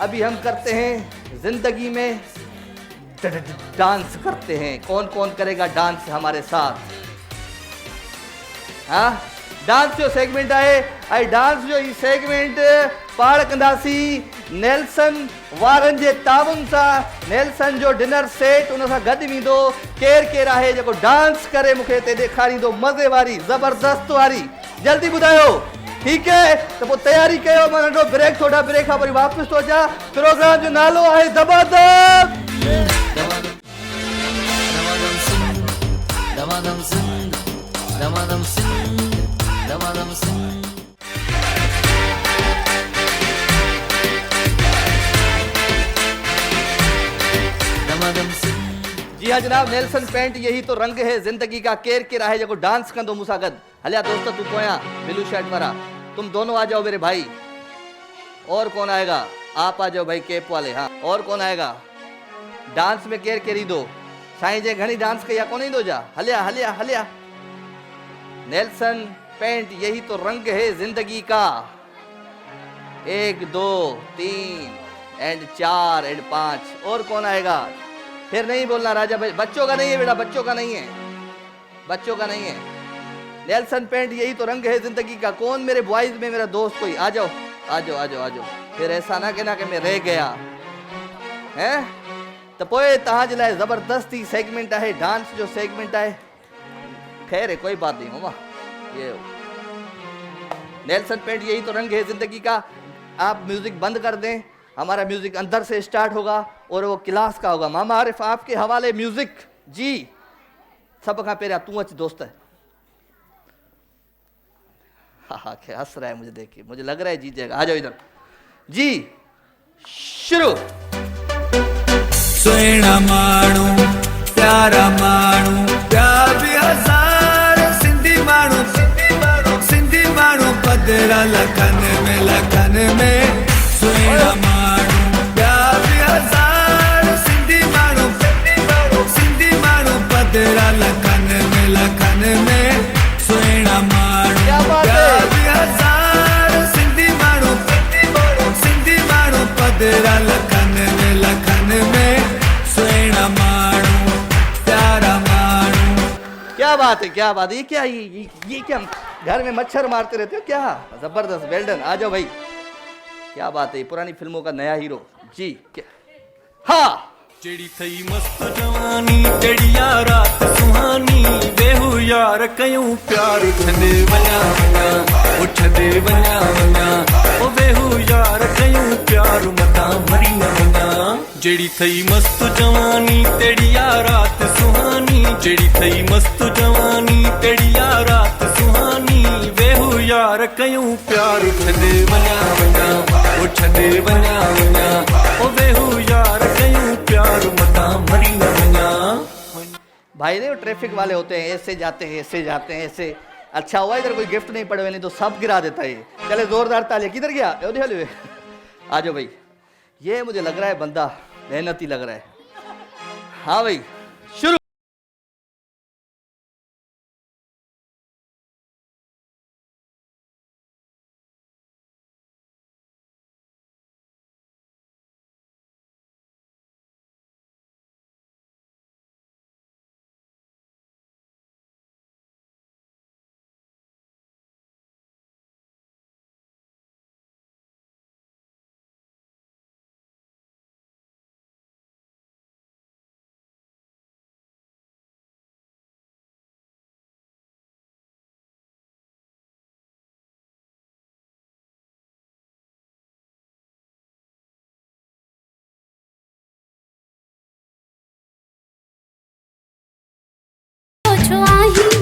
अभी हम करते हैं जिंदगी में डांस करते हैं, कौन कौन करेगा डांस हमारे साथ? हाँ डांस जो सेगमेंट है, डांस जो ही सेगमेंट पाड़ कंदासी नेल्सन वारन जे ताबुन सां। नेल्सन जो डिनर सेट उन सां गॾु वेंदो, केरु आहे जेको डांस करे मूंखे हिते ॾेखारींदो मज़े वारी ज़बरदस्त वारी, जल्दी ॿुधायो ठीक है? तो पोइ तयारी कयो, मां नंढो ब्रेक, थोड़ा ब्रेक खां वरी वापसि थो अचां। प्रोग्राम जो नालो आहे ज़बरदस्त दमादम सिंह, दमादम सिंह, दमादम सिंह। जी हाँ जनाब, नेल्सन पेंट यही तो रंग है जिंदगी का, केर केर आहे जेको डांस कंदो मूंसां गॾु। हलिया दोस्त तू पोयां ब्लू शर्ट वारा, तुम दोनों आ जाओ मेरे भाई। और कौन आएगा? आप आ जाओ भाई कैप वाले। हाँ और कौन आएगा? डांस में केर केर ईंदो? साईं जे घणी डांस कई आहे, कोन ईंदो जा? हलिया हलिया हलिया। नेल्सन पेंट यही तो रंग है जिंदगी का। 1 2 3 एंड 4 एंड 5। और कौन आएगा? फिर नहीं बोलना राजा भाई, बच्चों का नहीं है बेटा, बच्चों का नहीं है, बच्चों का नहीं है। नेल्सन पेंट यही तो रंग है जिंदगी का। कौन मेरे बॉयज में मेरा दोस्त कोई? आ जाओ आ जाओ आ जाओ आ जाओ। फिर ऐसा ना कहना कि मैं रह गया हैं। तो पोए तहां जे लाइ जबरदस्ती सेगमेंट है, डांस जो सेगमेंट है। खैर है कोई बात नहीं मामा, ये नेल्सन पेंट यही तो रंग है जिंदगी का। आप म्यूजिक बंद कर दें, हमारा म्यूजिक अंदर से स्टार्ट होगा और वो क्लास का होगा। मामा आरिफ आपके हवाले म्यूजिक जी। सब का पहले तू अच दोस्त है। हाँ हाँ हंस रहा है मुझे देख के, मुझे लग रहा है जीत जाएगा। आ जाओ इधर जी, शुरू। सुहिणा माण्हू प्यारा माण्हू, प्यार बि हज़ार सिंधी माण्हू, सिंधी माण्हू पधरा लखन में। सुहिणा माण्हू प्यार बि हज़ार सिंधी माण्हू, सिंधी माण्हू पधरा लखन में। सुहिणा माण्हू प्यार बि हज़ार सिंधी माण्हू, सिंधी माण्हू पधरा लखन में। सुहिणा माण्हू प्यारा माण्हू। क्या बात है, क्या बात है। ये क्या ये क्या घर में मच्छर मारते रहते हो क्या? जबरदस्त, वेल डन। आ जाओ भाई, क्या बात है। पुरानी फिल्मों का नया हीरो जी। क्या? हाँ जेड़ी थई मस्त जवानी जड़िया रात सुहानी वेहू यार कयूं प्यार छदे वञा वञा छदे वञा वञा ओ वेहू यार कयूं प्यार मता मरी न वञा जेड़ी थई मस्त जवानी तेड़िया रात सुहानी जेड़ी थई मस्त जवानी तेड़िया रात सुहानी वेहू यार कयूं प्यार छदे वञा वञा छदे वञा वञा ओ वेहू यार कयूं प्यार मता मरी न वञा। भाई ने ट्रैफिक वाले होते हैं, ऐसे जाते हैं ऐसे जाते हैं ऐसे। अच्छा हुआ इधर कोई गिफ्ट नहीं पड़े हुए, नहीं तो सब गिरा देता है। चले जोरदार तालियां। किधर गया? आ जाओ भाई। ये मुझे लग रहा है बंदा मेहनती लग रहा है। हाँ भाई शुरू।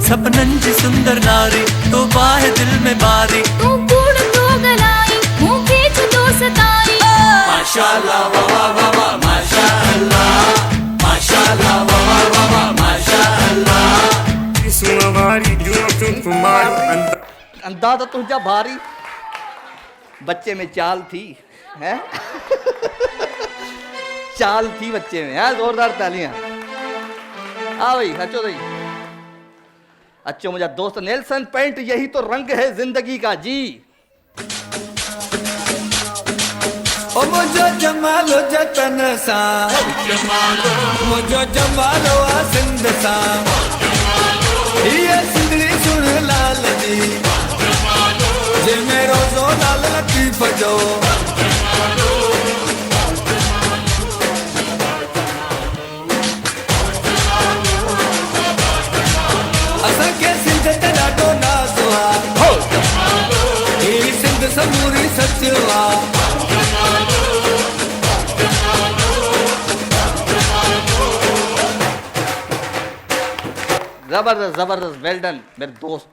सपनन जी सुंदर नारी तो बाहे दिल में बारी तू कूड़ तो गलाई मुंह खींच तो सताई माशाल्लाह वाह वाह वाह माशाल्लाह माशाल्लाह वाह वाह वाह माशाल्लाह अंदाजा तुझा भारी बच्चे में चाल थी है चाल थी बच्चे में। हाँ जोरदार तालियां। हाँ भाई अच्छो भाई अच्छो मुझा दोस्त नेल्सन पेंट यही तो रंग है जिंदगी का जी। ओ मुझो जमालो जतन सा मुझो जमालो आ सिंध सा ये सिंधड़ी सुन लाल जी जे मेरो जो लाल लतीफ जो असा के सिंध ते ॾाढो नाज़ आ ही सिंध समूरी सच आ जबरदस्त जबरदस्त वेल डन मेरे दोस्त।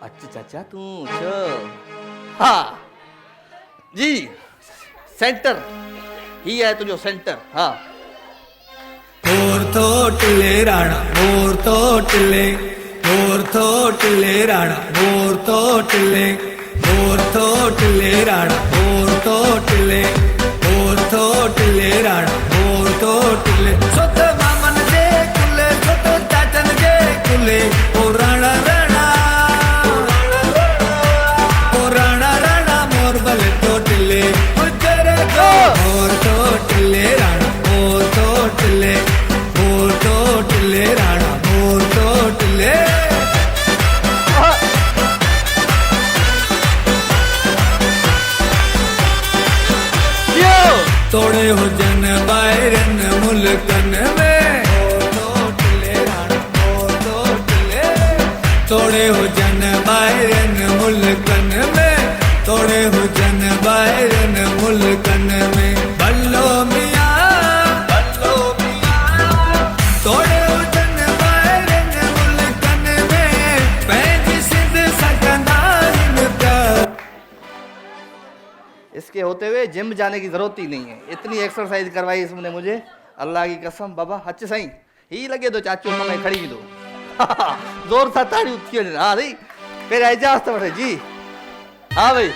अच्छा चाचा तू हाँ जी सेंटर ही है तुझो सेंटर। हाँ और थोटले राणा और थोटले राणा और थोटले राणा और थोटले राणा और थोटले सोत मामन जे कुले सोत चाचन जे कुले ओ राणा राणा मोर बले थोटले ओ तेरे को और थोटले राणा और थोटले राणा और थोटले तोड़े हो जन बाहरन मुल्कन में तोड़े हो जन बाहरन मुल्कन में तोड़े हो जन बाहरन मुल्कन में बल्लो मियां तोड़े हो जन बाहरन मुल्कन में पैंज सिंध सकंदा इनका। इसके होते हुए जिम जाने की जरूरत ही नहीं है, इतनी एक्सरसाइज करवाई इसने मुझे अल्लाह की कसम। बाबा हच सही ही लगे तो चाचू मैं खड़ी भी दो जोर सा ताड़ी उठी। हाँ भाई फिर एजाज तो बैठे जी। हाँ भाई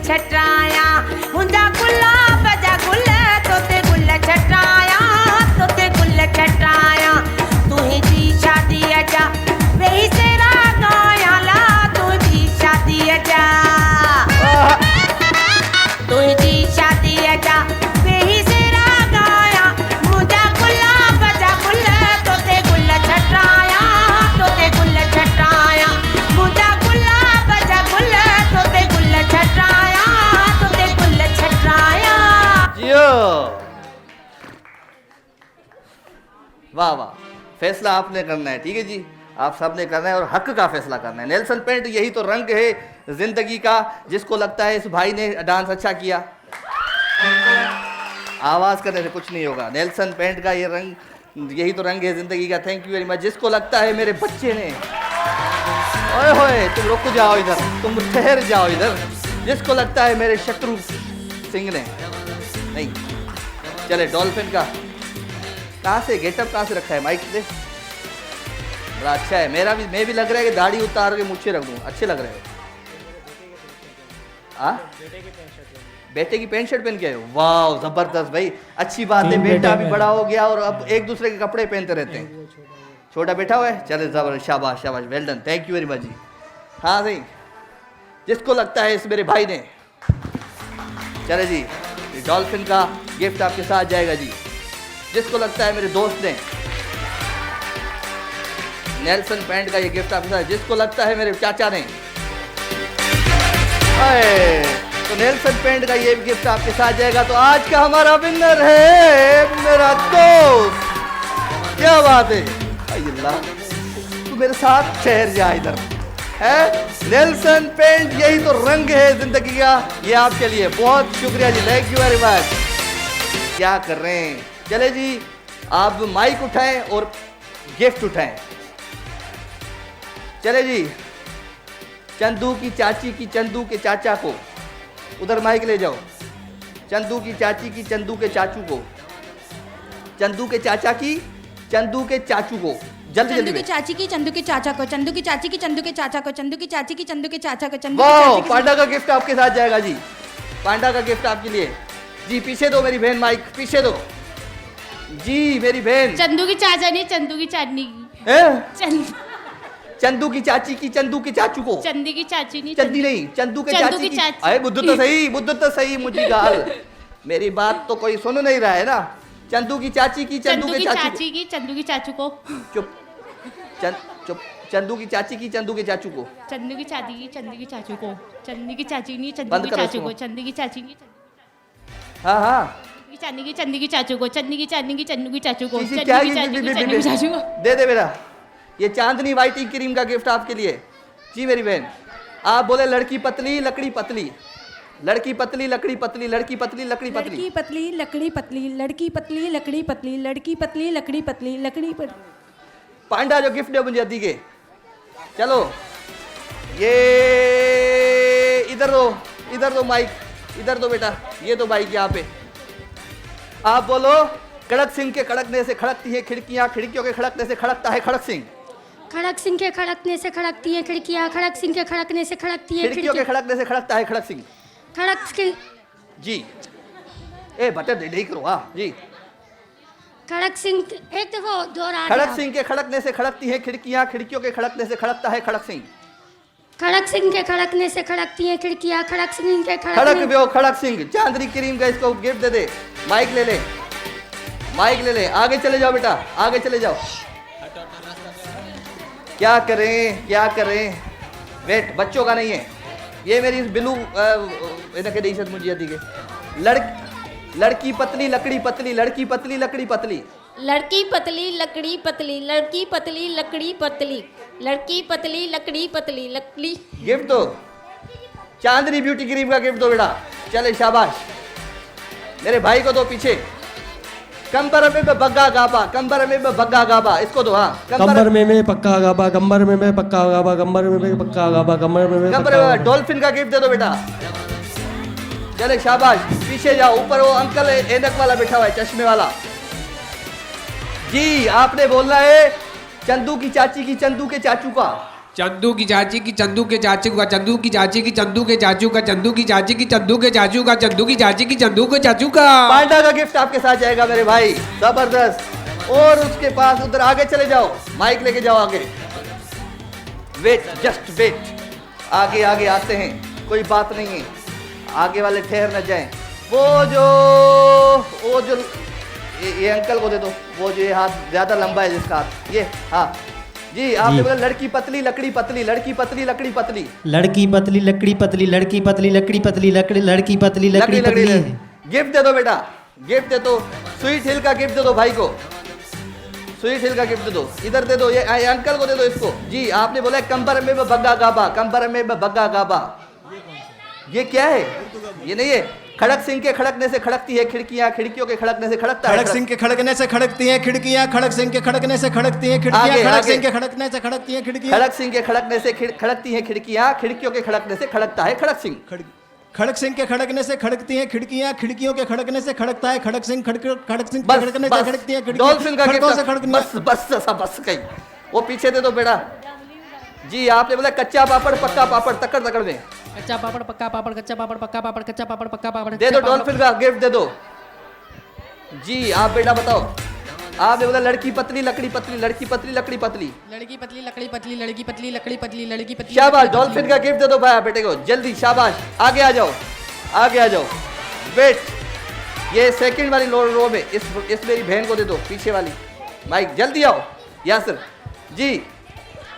छटाया मुंजा गुलाब जा गुल तोते गुल छटाया वाह वाह, फैसला आपने करना है, ठीक है जी, आप सबने करना है और हक का फैसला करना है। नेल्सन पेंट यही तो रंग है जिंदगी का, जिसको लगता है इस भाई ने डांस अच्छा किया, आवाज करने से कुछ नहीं होगा। नेल्सन पेंट का ये रंग, यही तो रंग है जिंदगी का। Thank you very much. जिसको लगता है मेरे बच्चे ने, ओए होए तुम रुक जाओ इधर, तुम ठहर जाओ इधर, जिसको लगता है मेरे शत्रु सिंह ने, नहीं चले डॉल्फिन का, कहाँ से गेटअप कहाँ से रखा है, माइक दे, बड़ा अच्छा है। मेरा भी, मैं भी लग रहा है कि दाढ़ी उतार के मुझे रख दूँ, अच्छे लग रहे हो। बेटे की पैंट शर्ट पहन के आए हो, वाह जबरदस्त भाई, अच्छी बात है। बेटा भी बड़ा हो गया और अब एक दूसरे के कपड़े पहनते रहते हैं। छोटा बेटा हुआ है, चले जबरदस्त, शाबाश शाबाश, well done, thank you very much जी। हाँ सही, जिसको लगता है इस मेरे भाई ने, चले जी डॉल्फिन का गिफ्ट आपके साथ जाएगा जी। जिसको लगता है मेरे दोस्त ने, नेल्सन पेंट का ये गिफ्ट आपके साथ। जिसको लगता है मेरे चाचा ने, तो नेल्सन पेंट का ये गिफ्ट आपके साथ जाएगा। तो आज का हमारा विनर है मेरा दोस्त, क्या बात है, अल्लाह तू मेरे साथ ठहर जा इधर है। नेल्सन पेंट यही तो रंग है जिंदगी का, ये आपके लिए, बहुत शुक्रिया जी, थैंक यू वेरी मच। क्या कर रहे हैं, चले जी आप माइक उठाएं और गिफ्ट उठाएं। चले जी, चंदू की चाची की चंदू के चाचा को, उधर माइक ले जाओ। चंदू की चाची की चंदू के चाचू को, चंदू के चाचा की चंदू के चाचू को, जल्दी चंदू जल्दी की चाची की चंदू के चाचा को, चंदू की चाची की चंदू के चाचा को, चंदू की चाची की चंदू के चाचा को, चंदू की वाह, चाची की पांडा का गिफ्ट आपके साथ जाएगा जी, पांडा का गिफ्ट आपके लिए जी। पीछे दो मेरी बहन, माइक पीछे दो जी मेरी बहन। चंदू की चाचा नहीं, चंदू की चाटनी की, चंदू की चाची की चंदू के चाचू को, चंदी की चाची नहीं, चंदी नहीं, चंदू के चंदू चाची की की। चाची। अरे बुद्धू तो सही, बुद्धू तो सही, मुझी गाल, मेरी बात तो कोई सुन नहीं रहा है ना। चंदू की चाची की चंदू के चाचू चाची की चंदू की चाचू को, चुप चुप, चंदू की चाची की चंदू के चाचू को, चंदू की चाची की चंदू की चाचू को, चंदी की चाची नहीं, चंदू बंद की करो चाचू इसको। को, चंदी की चाची की हाँ हाँ चांदी की चंदी की चाचू को, चंदी की चांदी की चंदू की चाचू को, चीज़ी चंदी क्या की चाची की चंदू की चाचू को। दे दे मेरा ये चांदनी वाइटिंग क्रीम का गिफ्ट आपके लिए जी मेरी बहन। आप बोले लड़की पतली लकड़ी पतली, लड़की पतली लकड़ी पतली, लड़की पतली लकड़ी पतली, लड़की पतली लकड़ी पतली, लड़की पतली लकड़ी पतली, लड़की पतली लकड़ी पतली, लकड़ी पर पांडा जो गिफ्ट है मुझे दिखे। चलो ये इधर दो माइक, इधर दो बेटा, ये दो माइक यहाँ पे। आप बोलो खड़क सिंह के खड़कने से खड़कती है खिड़कियां, खिड़कियों के खड़कने से खड़कता है खड़क सिंह, खड़क सिंह के खड़कने से खड़कती है खिड़कियां, खड़क सिंह के खड़कने से खड़कती है खिड़कियों के खड़कने से खड़कता है खड़क सिंह खड़क सिंह जी। ए बटन नहीं करो, हाँ जी। खड़क सिंह एक दफा दोहरा खड़क सिंह के खड़कने से खड़कती है खिड़कियां, खिड़कियों के खड़कने से खड़कता है खड़क सिंह, खड़क सिंह के खड़कने से खड़कती है खिड़कियां, खड़क सिंह के खड़क बेओ खड़क सिंह। चांदनी क्रीम का इसको गिफ्ट दे दे। माइक ले ले, माइक ले ले, आगे चले जाओ बेटा, आगे चले जाओ। क्या करें क्या करें, वेट बच्चों का नहीं है ये, मेरी बिलू इनके मुझे दी लड़की पतली लकड़ी पतली, लड़की पतली लकड़ी पतली, लड़की पतली लकड़ी पतली, लड़की पतली लकड़ी पतली, लड़की पतली लकड़ी पतली, लकड़ी। गिफ्ट दो, चांदनी ब्यूटी क्रीम का गिफ्ट दो बेटा। चले शाबाश, मेरे भाई को दो पीछे। कंबर में बग्गा गाबा, कंबर में बग्गा गाबा, इसको दो। हाँ कंबर में पक्का गाबा, कंबर में पक्का गाबा, कंबर में पक्का गाबा, कंबर में कंबर में डॉल्फिन का गिफ्ट दे दो बेटा। चले शाबाश, पीछे जाओ, ऊपर वो अंकल ऐनक वाला बैठा हुआ है, चश्मे वाला जी। आपने बोलना है चंदू की चाची की चंदू के चाचू का, चंदू की चाची की चंदू के चाचू का, चंदू की चाची की चंदू के चाचू का, चंदू की चाची की चंदू के चाचू का, चंदू की चाची की चंदू के चाचू का। पांडा का गिफ्ट आपके साथ जाएगा मेरे भाई, जबरदस्त। और उसके पास उधर आगे चले जाओ, माइक लेके जाओ आगे। वेट जस्ट वेट, आगे आगे आते हैं, कोई बात नहीं है, आगे वाले ठहर न जाएं। वो जो ये अंकल को दे दो, वो जो ये हाथ ज्यादा लंबा है जिसका हाथ, ये हाँ जी। आपने बोला लड़की पतली लकड़ी पतली, लड़की पतली लकड़ी पतली, लड़की पतली लकड़ी पतली, लड़की पतली लकड़ी पतली, लड़की पतली लकड़ी पतली। गिफ्ट दे दो बेटा, गिफ्ट दे दो। स्वीट हिल का गिफ्ट दे दो भाई को, स्वीट हिल का गिफ्ट दे दो, इधर दे दो, ये अंकल को दे दो इसको। जी आपने बोला कंबर में बग्गा गाबा, कंबर में बग्गा गाबा, ये क्या है? ये नहीं है। खड़क सिंह के खड़कने से खड़कती है खिड़कियां, खिड़कियों के खड़कने से खड़कता है। खड़क सिंह के खड़कने से खड़कती हैं खिड़कियां, खड़क सिंह के खड़कने से खड़कती हैं खिड़कियां, खड़क सिंह के खड़कने से खड़कती हैं खिड़कियां, खड़क सिंह के खड़कने से खड़कती हैं खिड़कियां, खिड़कियों के खड़कने से खड़कता है खड़क सिंह। खड़क सिंह के खड़कने से खड़कती हैं खिड़कियां, खिड़कियों के खड़कने से खड़कता है खड़क सिंह, खड़क सिंह के खड़कने से खड़कती हैं खिड़कियां, डॉल्फिन का खड़कों से गिफ्ट। खड़कने। बस कहीं वो पीछे दे दो बेटा। जी आपने बोला कच्चा पापड़ पक्का पापड़, तकड़ तकड़ में कच्चा पापड़ पक्का पापड़, कच्चा पापड़ पक्का पापड़, कच्चा पापड़ पक्का पापड़ दे दो। डॉल्फिन का गिफ्ट दे दो। जी आप बेटा बताओ। आपने बोला लड़की पतली लकड़ी पतली, लड़की पतली लकड़ी पतली, लड़की पतली लकड़ी पतली, लड़की पतली लकड़ी पतली, लड़की पतली। शाबाश। डॉल्फिन का गिफ्ट दे दो भाई बेटे को जल्दी, शाबाश। आगे आ जाओ, आगे आ जाओ। वेट, ये सेकंड वाली रो में इस मेरी बहन को दे दो, पीछे वाली माइक, जल्दी आओ यासर जी।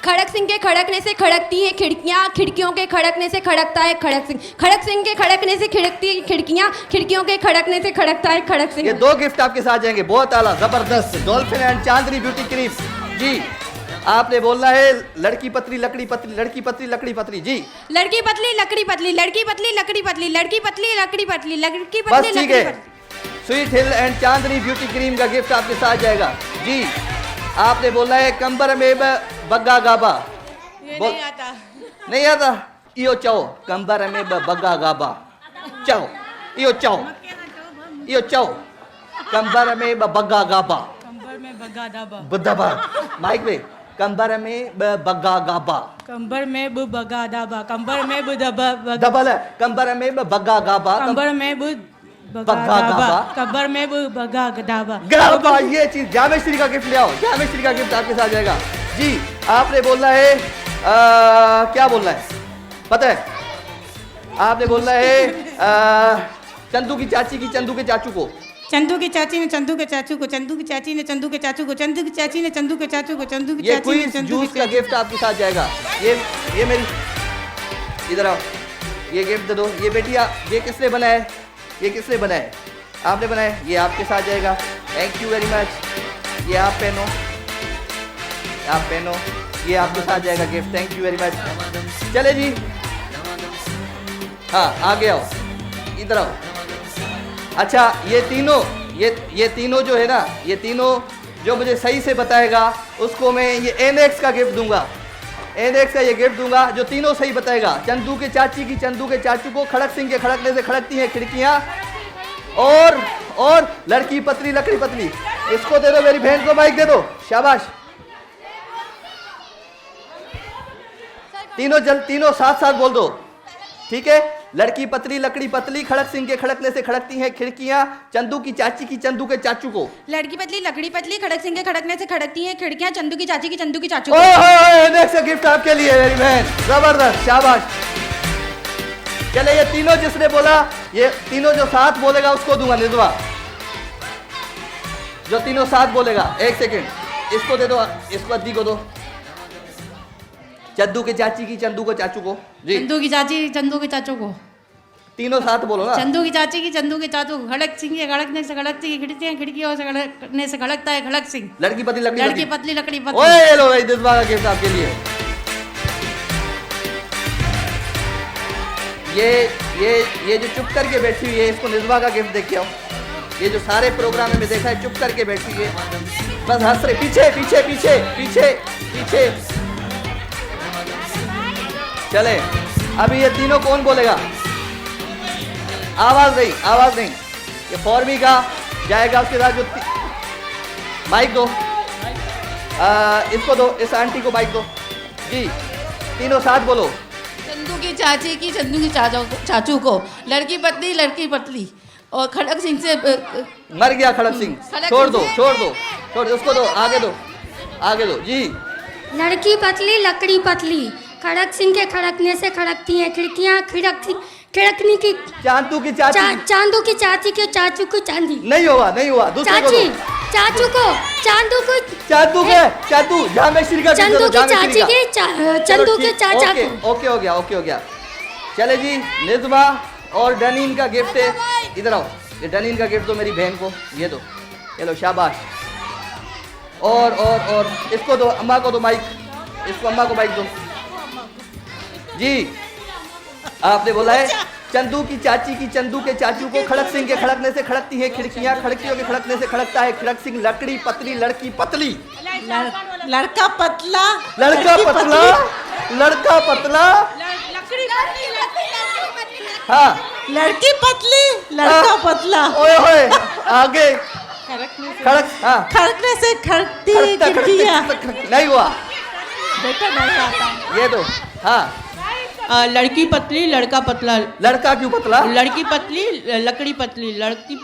खड़क सिंह के खड़कने से खड़कती हैं खिड़कियां, खिड़कियों के खड़कने से खड़कता है खड़क सिंह, खड़क सिंह के खड़कने से खिड़कती हैं खिड़कियां, खिड़कियों के खड़कने से खड़कता है खड़क सिंह। ये 2 गिफ्ट आपके साथ जाएंगे, बहुत आला, जबरदस्त। Dolphin and Chandni beauty cream. जी आपने बोलना है लड़की पतली लकड़ी पतली, लड़की पतली लकड़ी पतली। जी लड़की पतली लकड़ी पतली, लड़की पतली लकड़ी पतली, लड़की पतली लकड़ी पतली, लड़की बस पतली ठीक लकड़ी है। Sweet hill and Chandni beauty cream का गिफ्ट आपके साथ जाएगा। जी आपने बोला है कंबर में बग्गा गाबा। ये नहीं आता, नहीं आता? इयो चाओ कंबर में बग्गा गाबा, चाओ इयो चाओ, इयो चाओ कंबर में बग्गा गाबा, कंबर में बग्गा दाबा, बुद्धबा माइक में कंबर में बग्गा गाबा, कंबर में बग्गा दाबा, कंबर में बुदबा, डबल है कंबर में बग्गा गाबा, कंबर में बग्गा गाबा, कंबर में बग्गा दाबा। गाबा। ये चीज जामेश्वरी का गिफ्ट ले आओ, जामेश्वरी का गिफ्ट आपके साथ जाएगा। जी आपने बोलना है क्या बोलना है पता है? आपने बोलना है चंदू की चाची की चंदू के चाचू को, चंदू की चाची ने चंदू के चाचू को, चंदू की चाची ने चंदू के चाचू को, चंदू की चाची ने चंदू के चाचू को, चंदू की ये चाची ने क्वींस चंदू जूस का गिफ्ट आपके साथ जाएगा। ये मेरी, इधर आओ, ये गिफ्ट दे दो। ये बेटिया ये किसने बनाया? ये किसने बनाया? आपने बनाया, ये आपके साथ जाएगा। Thank you very much. ये आप पहनो, आप पहनो, ये आपके साथ जाएगा gift. Thank you very much. चले जी, हाँ आगे आओ, इधर आओ। अच्छा ये तीनों जो है ना, ये तीनों जो मुझे सही से बताएगा उसको मैं ये एनेक्स का गिफ्ट दूंगा, एनेक्स का ये गिफ्ट दूंगा जो तीनों सही बताएगा। चंदू के चाची की चंदू के चाचू को, खड़क सिंह के खड़कने से खड़कती हैं खिड़कियां, और लड़की पतली लकड़ी पतली। इसको दे दो, मेरी बहन को माइक दे दो, शाबाश। तीनों साथ साथ बोल दो, ठीक है? लड़की पतली लकड़ी पतली, खड़क सिंह के खड़कने से खड़कती हैं खिड़कियां, चंदू की चाची की चंदू के चाचू को। लड़की पतली लकड़ी पतली, खड़क सिंह के खड़कने से खड़कती हैं खिड़कियां, चंदू की चाची की चंदू की चाचू को। ओह नेक्स्ट गिफ्ट आपके लिए मेरी बहन, जबरदस्त, शाबाश। चले ये तीनों जिसने बोला, ये तीनों जो साथ बोलेगा उसको दूंगा निजवा, जो तीनों साथ बोलेगा। एक सेकंड, इसको दे दो, इसको अद्दी को दो। चंदू के चाची की चंदू को चाचू को। जी चंदू की चाची चंदू के चाचू को, तीनों साथ बोलो ना। चंदू की चाची की चंदू के चाचू को, खड़क सिंह के खड़कने से खड़कती है खिड़कियां, खिड़कियों से खड़कने से खड़कता है खड़क सिंह। लड़की पतली लकड़ी लड़की पतली लकड़ी पतली। ओए लो भाई निजवा का गिफ्ट आपके लिए। ये जो चुप करके बैठी हुई है, इसको निजवा का गिफ्ट देख के आओ। ये जो सारे प्रोग्राम में देखा है चुप करके बैठी है, बस हंस रहे, पीछे पीछे पीछे पीछे पीछे। चले अभी ये तीनों कौन बोलेगा? आवाज नहीं, आवाज नहीं। ये फॉर्मी का जाएगा, उसके साथ जो माइक दो, इसको दो, इस आंटी को माइक दो। जी तीनों साथ बोलो। चंदू की चाची की चंदू की चाचू को, लड़की पतली और खड़क सिंह से मर गया खड़क सिंह। छोड़ दो छोड़ दो छोड़ दो, उसको दो, आगे दो, आगे दो। जी लड़की पतली लकड़ी पतली, खड़क सिंह के खड़कने से खड़कती हैं खिड़कियां, खिड़कनी की चांदू की चाची, चांदू की चाची के चाचू को चांदी। नहीं हुआ, नहीं हुआ, दूसरे को चाची दो। चाचू को, चांदू को, चांदू के चाचू, जामेश्वरी का चंदू की चाची के चंदू के चाचा को। ओके हो गया, ओके हो गया। चले जी निजमा और डनीन का गिफ्ट है, इधर आओ। ये डनीन का गिफ्ट दो मेरी बहन को, ये दो, ये लो, शाबाश। और इसको दो, अम्मा को दो माइक, इसको अम्मा को माइक दो जी। आपने बोला है चंदू की चाची की चंदू के चाचू को, खड़क सिंह के खड़कने से खड़कती हैं खिड़कियां, खिड़कियों के खड़कने से खड़कता है खड़क सिंह। लकड़ी पतली लड़की पतली, लड़का पतला लड़का पतला, लड़का पतला, हाँ लड़की पतली लड़का पतला। ओए होए आगे खड़क, हाँ खड़कने से खड़कती है खिड़कियाँ। नहीं हुआ बेटा नहीं आता। ये दो, हाँ लड़की पतली लड़का पतला। लड़का क्यों पतला? लड़की पतली लकड़ी पतली, लड़की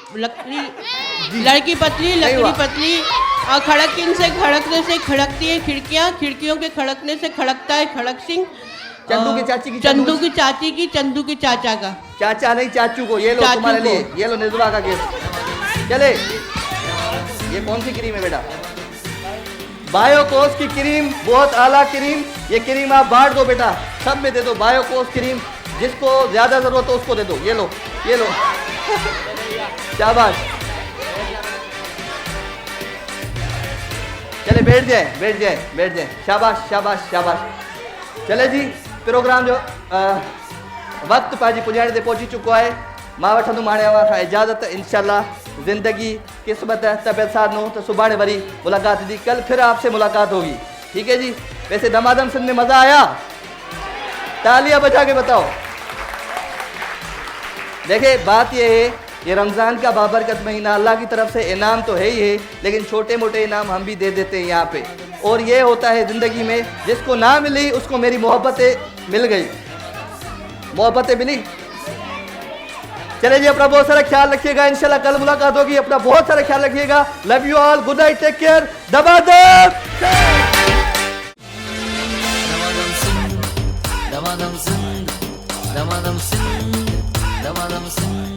लड़की पतली लकड़ी पतली। और खड़क सिंह से खड़कने से खड़कती है खिड़कियाँ, खिड़कियों के खड़कने से खड़कता है खड़क सिंह। चंदू की चाची की चंदू की चाची की चंदू के चाचा का, चाचा नहीं चाचू को। ये लो तुम्हारे लिए, ये लो निजवा का गिफ्ट। चले, ये कौन सी क्रीम है बेटा? बायोकोस की क्रीम, बहुत आला क्रीम। ये क्रीम आप बांट दो बेटा, सब में दे दो। बायोकोस क्रीम, जिसको ज्यादा जरूरत हो उसको दे दो। ये लो, ये लो, शाबाश। चले बैठ जाए, बैठ जाए, बैठ जाए। शाबाश शाबाश शाबाश। चले जी, प्रोग्राम जो वक्त पाजी पुजाणे ते पहुंची चुको है। मां वठंदुमि हाणे अवां खां इजाज़त। इंशाल्लाह ज़िंदगी किस्मत तबियत साथ नो तो सुबह वरी मुलाकात थी। कल फिर आपसे मुलाकात होगी, ठीक है जी। वैसे दमादम सिंध में मज़ा आया? तालियां बजा के बताओ। देखिए बात ये है, ये रमज़ान का बाबरकत महीना, अल्लाह की तरफ से इनाम तो है ही है, लेकिन छोटे मोटे इनाम हम भी दे देते हैं यहाँ पे। और ये होता है ज़िंदगी में, जिसको ना मिली उसको मेरी मोहब्बतें मिल गई, मोहब्बतें मिली। चले जी, अपना बहुत सारा ख्याल रखिएगा। इंशाल्लाह कल मुलाकात होगी। अपना बहुत सारा ख्याल रखिएगा। Love you all, good night, take care. दमादम दमादम सिंह, दमादम सिंह, दमादम सिंह, दमादम सिंह।